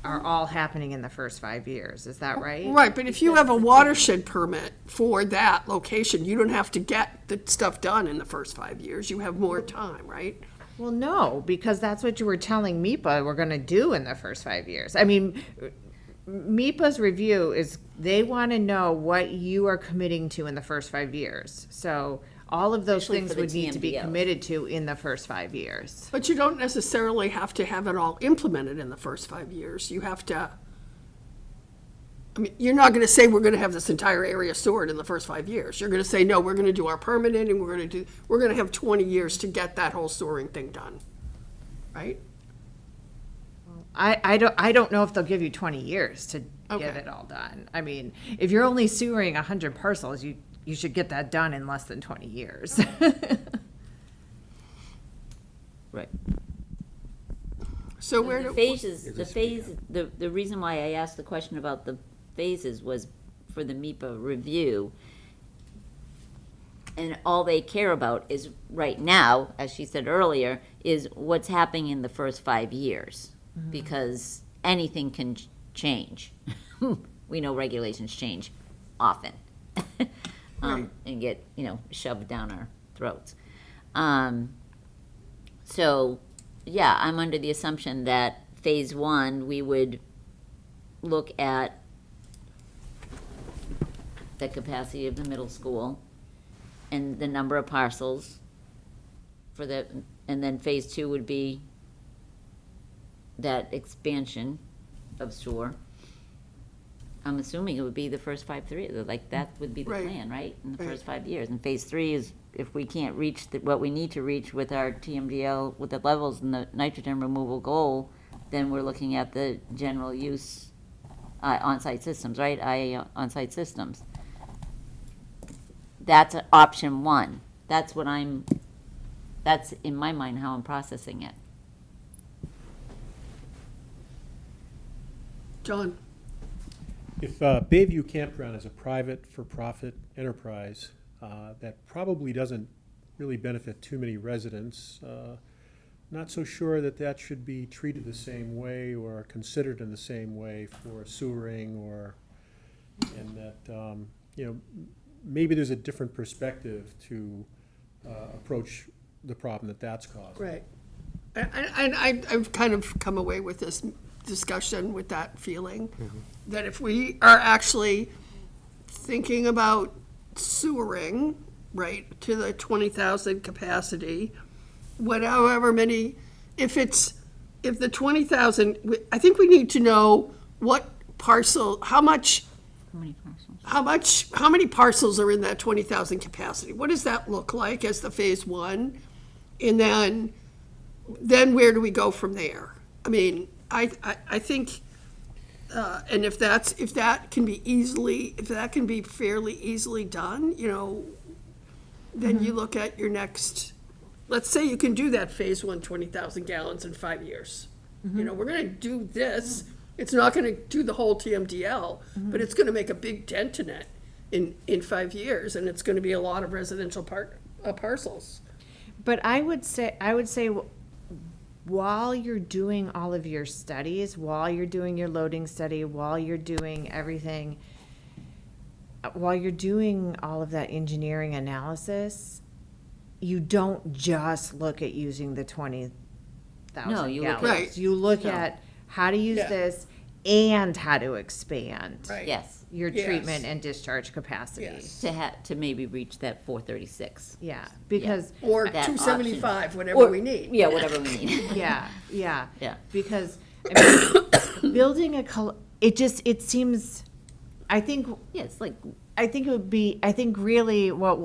are all happening in the first 5 years. Is that right? Right, but if you have a watershed permit for that location, you don't have to get the stuff done in the first 5 years. You have more time, right? Well, no, because that's what you were telling MIPA we're going to do in the first 5 years. I mean, MIPA's review is they want to know what you are committing to in the first 5 years. So all of those Especially things for the would need to be TMDLs. committed to in the first 5 years. But you don't necessarily have to have it all implemented in the first 5 years. You have to, I mean, you're not gonna say we're gonna have this entire area stored in the first 5 years. You're gonna say, no, we're gonna do our permitting and we're gonna have 20 years to get that whole storing thing done, right? I don't know if they'll give you 20 years to get Okay. it all done. I mean, if you're only sewering 100 parcels, you should get that done in less than 20 years. Right. So where The do, phases, the reason why I asked the question about the phases was for the MIPA review. And all they care about is, right now, as she said earlier, is what's happening in the first 5 years. Because anything can change. We know regulations change often. And get, shoved down our throats. So, yeah, I'm under the assumption that phase one, we would look at the capacity of the middle school and the number of parcels for the, and then phase two would be that expansion of sewer. I'm assuming it would be the first 3, like that would be the Right. plan, right? In the Right. first 5 years. And phase three is if we can't reach what we need to reach with our TMDL, with the levels and the nitrogen removal goal, then we're looking at the general use on-site systems, right? IA on-site systems. That's option one. That's in my mind how I'm processing it. John? If Bayview Campground is a private for-profit enterprise, that probably doesn't really benefit too many residents. Not so sure that that should be treated the same way or considered in the same way for sewering and that, maybe there's a different perspective to approach the problem that's caused. Right. I've kind of come away with this discussion with that feeling, that if we are actually thinking about sewering, right, to the 20,000 capacity, however many, if the 20,000, I think we need to know what parcel, how many parcels are in that 20,000 capacity? What does that look like as the phase one? And then where do we go from there? I mean, I think, and if that can be fairly easily done, then you look at your next, let's say you can do that phase one, 20,000 gallons in 5 years. We're gonna do this, it's not gonna do the whole TMDL, but it's gonna make a big dent in it in 5 years, and it's gonna be a lot of residential parcels. But I would say while you're doing all of your studies, while you're doing your loading study, while you're doing everything, while you're doing all of that engineering analysis, you don't just look at using the 20,000 No, you look at- gallons. Right. You look No. at how to use Yeah. this and how to expand Right. Yes, your Yes. treatment and discharge capacity. Yes. to maybe reach that 436. Yeah, because Or That 275, whatever we need. Yeah, whatever we need. yeah, yeah. Yeah. Because, I mean, building it seems, I think, Yeah, it's like, I think really what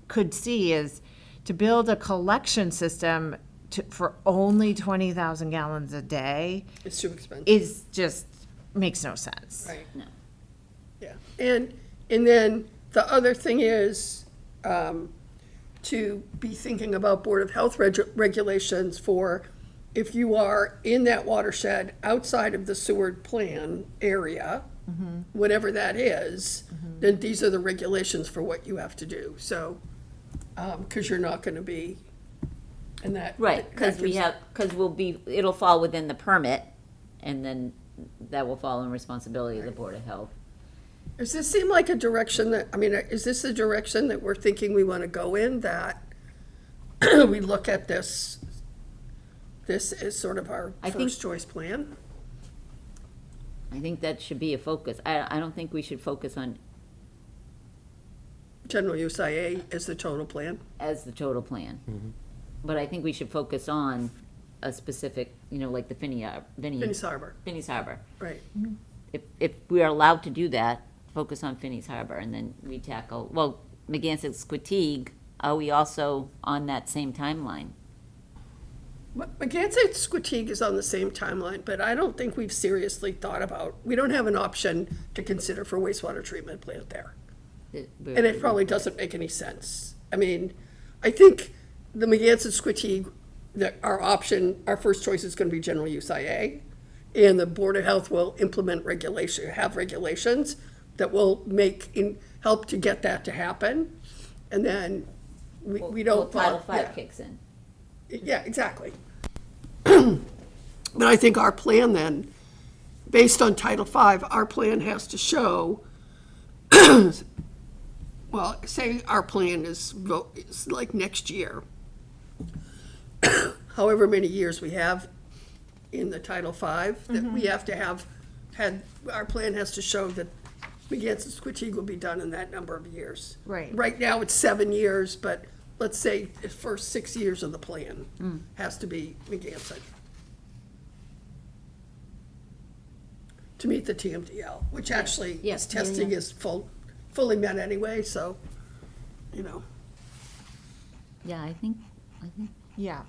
could see is to build a collection system for only 20,000 gallons a day It's too expensive. is just, makes no sense. Right. no. Yeah, and then the other thing is, to be thinking about Board of Health regulations for if you are in that watershed outside of the sewer plan area, whatever that is, then these are the regulations for what you have to do, so, because you're not gonna be in that. Right, that gives- it'll fall within the permit, and then that will fall in responsibility of the Board of Health. Does this seem like a direction is this a direction that we're thinking we want to go in, that we look at this as sort of our I think- first choice plan? I think that should be a focus. I don't think we should focus on General use IA as the total plan? as the total plan. But I think we should focus on a specific, like the Finney's Harbor, Finney's Harbor. right. If we are allowed to do that, focus on Finney's Harbor, and then we tackle, Megansett Squatigue, are we also on that same timeline? Squatigue is on the same timeline, but I don't think we've seriously thought about, we don't have an option to consider for wastewater treatment plant there. And it probably doesn't make any sense. I mean, I think the Squatigue, that our option, our first choice is gonna be general use IA. And the Board of Health will implement regulations that will help to get that to happen. And then we don't. Title yeah. V kicks in. Yeah, exactly. But I think our plan then, based on Title V, our plan has to show, well, say our plan is like next year, however many years we have in the Title V, that we have to have our plan has to show that Squatigue will be done in that number of years. Right. Right now, it's 7 years, but let's say the first 6 years of the plan has to be Megantic to meet the TMDL, which actually Yes. testing is fully met anyway, so, you know. Yeah, I think, Yeah.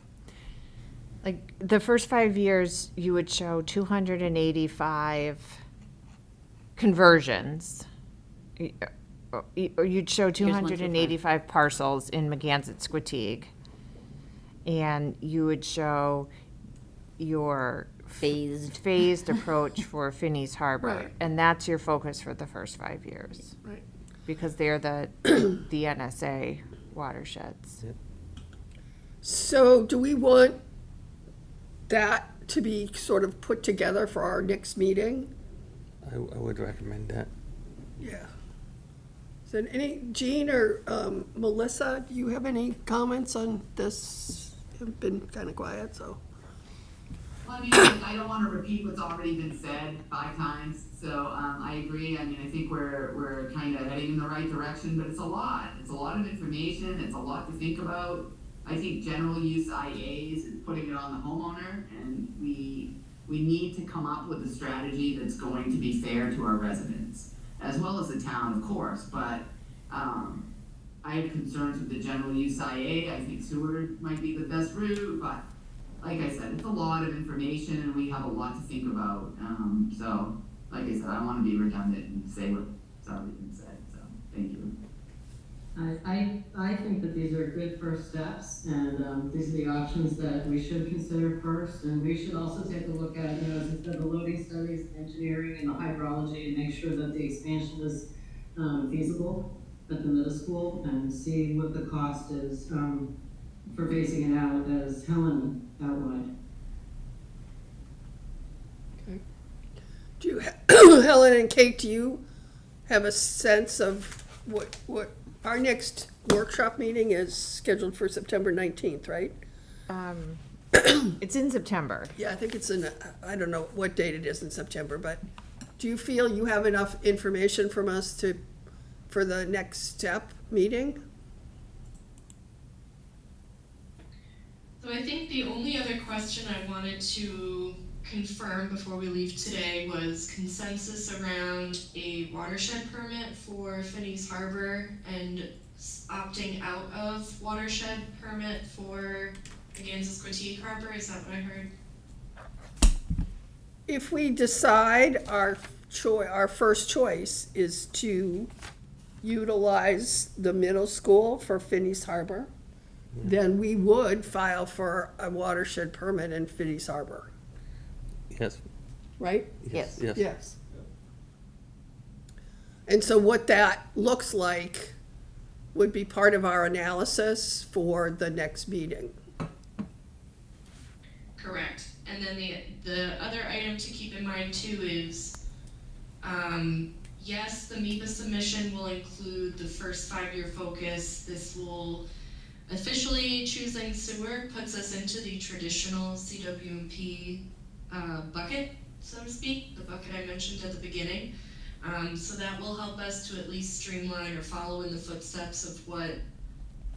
Like, the first 5 years, you would show 285 conversions. Or you'd show 1 through 5. 285 parcels in Squatigue. And you would show your phased approach for Finney's Harbor. Right. And that's your focus for the first 5 years. Right. Because they're the NSA watersheds. So do we want that to be sort of put together for our next meeting? I would recommend that. Yeah. Is there Jean or Melissa, do you have any comments on this? You've been kind of quiet, so. Well, I mean, I don't want to repeat what's already been said 5 times, so I agree. I mean, I think we're kind of heading in the right direction, but it's a lot. It's a lot of information. It's a lot to think about. I think general use IAs is putting it on the homeowner, and we need to come up with a strategy that's going to be fair to our residents, as well as the town, of course. But I have concerns with the general use IA. I think sewer might be the best route, but like I said, it's a lot of information, and we have a lot to think about. So, like I said, I don't want to be redundant and say what's already been said. So, thank you. I think that these are good first steps, and these are the options that we should consider first, and we should also take a look at, as I said, the loading studies, engineering, and the hydrology, and make sure that the expansion is feasible at the middle school, and see what the cost is for phasing it out, as Helen outlined. Okay. Do you, Helen and Kate, do you have a sense of what our next workshop meeting is scheduled for September 19th, right? It's in September. Yeah, I think it's I don't know what date it is in September, but do you feel you have enough information from us for the next step meeting? So I think the only other question I wanted to confirm before we leave today was consensus around a watershed permit for Finney's Harbor and opting out of watershed permit for Squatigue Harbor. Is that what I heard? If we decide our first choice is to utilize the middle school for Finney's Harbor, then we would file for a watershed permit in Finney's Harbor. Yes. Right? Yes. Yes. And so what that looks like would be part of our analysis for the next meeting. Correct. And then the other item to keep in mind too is, yes, the MEPA submission will include the first 5-year focus. This will officially, choosing sewer puts us into the traditional CWMP bucket, so to speak, the bucket I mentioned at the beginning. So that will help us to at least streamline or follow in the footsteps of what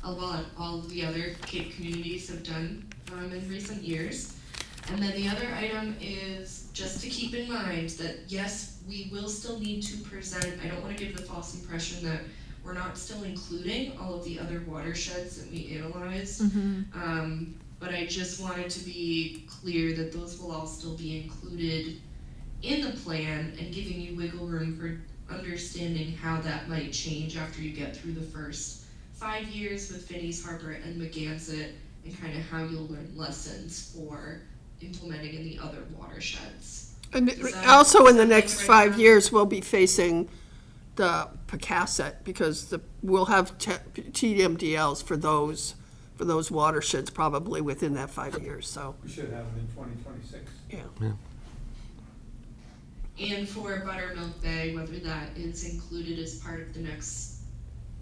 all of the other Cape communities have done in recent years. And then the other item is just to keep in mind that yes, we will still need to present, I don't want to give the false impression that we're not still including all of the other watersheds that we analyzed. but I just wanted to be clear that those will all still be included in the plan and giving you wiggle room for understanding how that might change after you get through the first 5 years with Phineas Harbor and Magansett, and kind of how you'll learn lessons for implementing in the other watersheds. And that also in the sound like next the right 5 path? years, we'll be facing the Pecasset, because we'll have TMDLs for those watersheds probably within that 5 years, so, We should have them in 2026. yeah. And for Buttermilk Bay, whether that is included as part of the next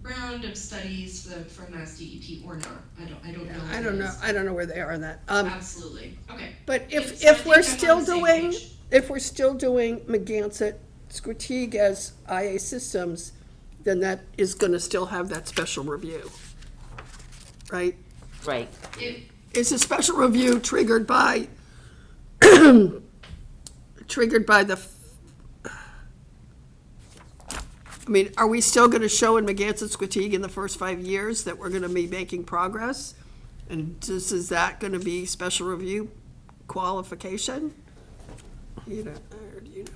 round of studies from Mass DEP or not, I don't know. I if don't it know, is. I don't know where they are in that. Absolutely, okay. But Yep, if, so I if think we're I'm still on the same doing, page. if we're still doing Magansett, Squetig as IA systems, then that is gonna still have that special review, right? Right. Is a special review triggered by, I mean, are we still gonna show in Magansett, Squetig in the first 5 years that we're gonna be making progress? And is that gonna be special review qualification? You know, or do you know?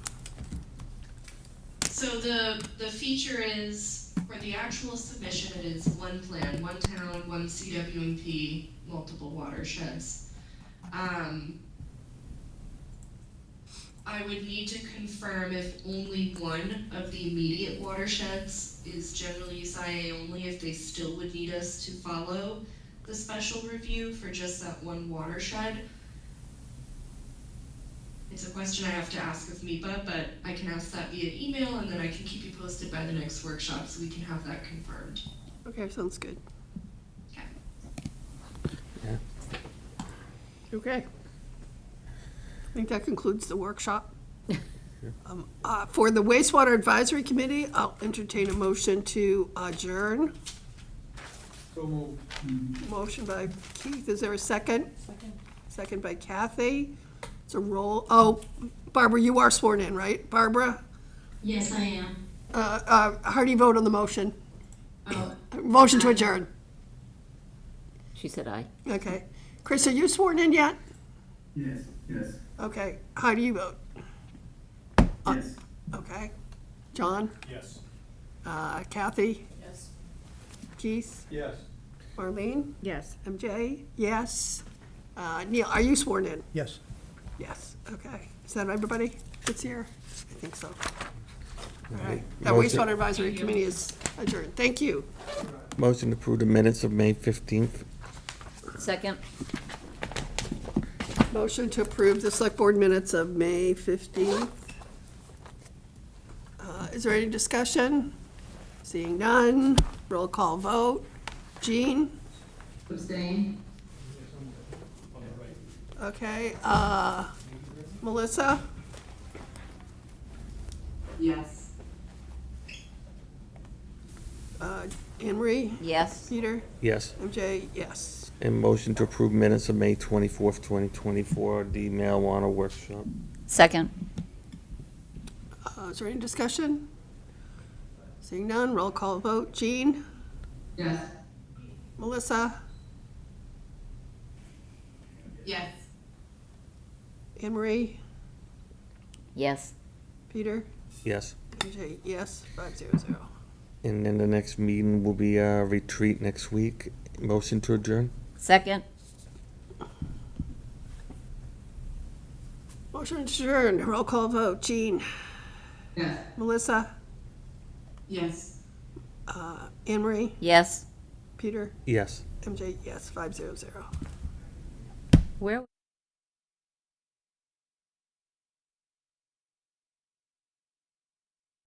So the feature is, for the actual submission, it is one plan, one town, one CWMP, multiple watersheds. I would need to confirm if only one of the immediate watersheds is general use IA only, if they still would need us to follow the special review for just that one watershed. It's a question I have to ask of MIPA, but I can ask that via email, and then I can keep you posted by the next workshop so we can have that confirmed. Okay, sounds good. Okay. Yeah. Okay. I think that concludes the workshop. For the wastewater advisory committee, I'll entertain a motion to adjourn. So moved. Motion by Keith, is there a second? Second by Kathy. It's a roll, oh, Barbara, you are sworn in, right? Barbara? Yes, I am. How do you vote on the motion? Oh, Motion to adjourn. She said aye. Okay. Chris, are you sworn in yet? Yes, yes, Okay. How do you vote? yes. Okay. John? Yes. Kathy? Yes. Keith? Yes. Marlene? Yes. MJ? Yes. Neil, are you sworn in? Yes. Yes. Okay. Is that everybody that's here? I think so. All right. That Motion- wastewater advisory committee is adjourned. Thank you. Motion to approve the minutes of May 15th. Second? Motion to approve the select board minutes of May 15th. Is there any discussion? Seeing none, roll call vote. Jean? Abstain? Okay, Melissa? Yes. Anne Marie? Yes. Peter? Yes. MJ? Yes. And motion to approve minutes of May 24th, 2024, the marijuana workshop. Second? Is there any discussion? Seeing none, roll call vote. Jean? Yes. Melissa? Yes. Anne Marie? Yes. Peter? Yes. MJ? Yes. 500. And then the next meeting will be a retreat next week. Motion to adjourn? Second? Motion adjourned. Roll call vote. Jean? Yes. Melissa? Yes. Anne Marie? Yes. Peter? Yes. MJ? Yes. 500. Where?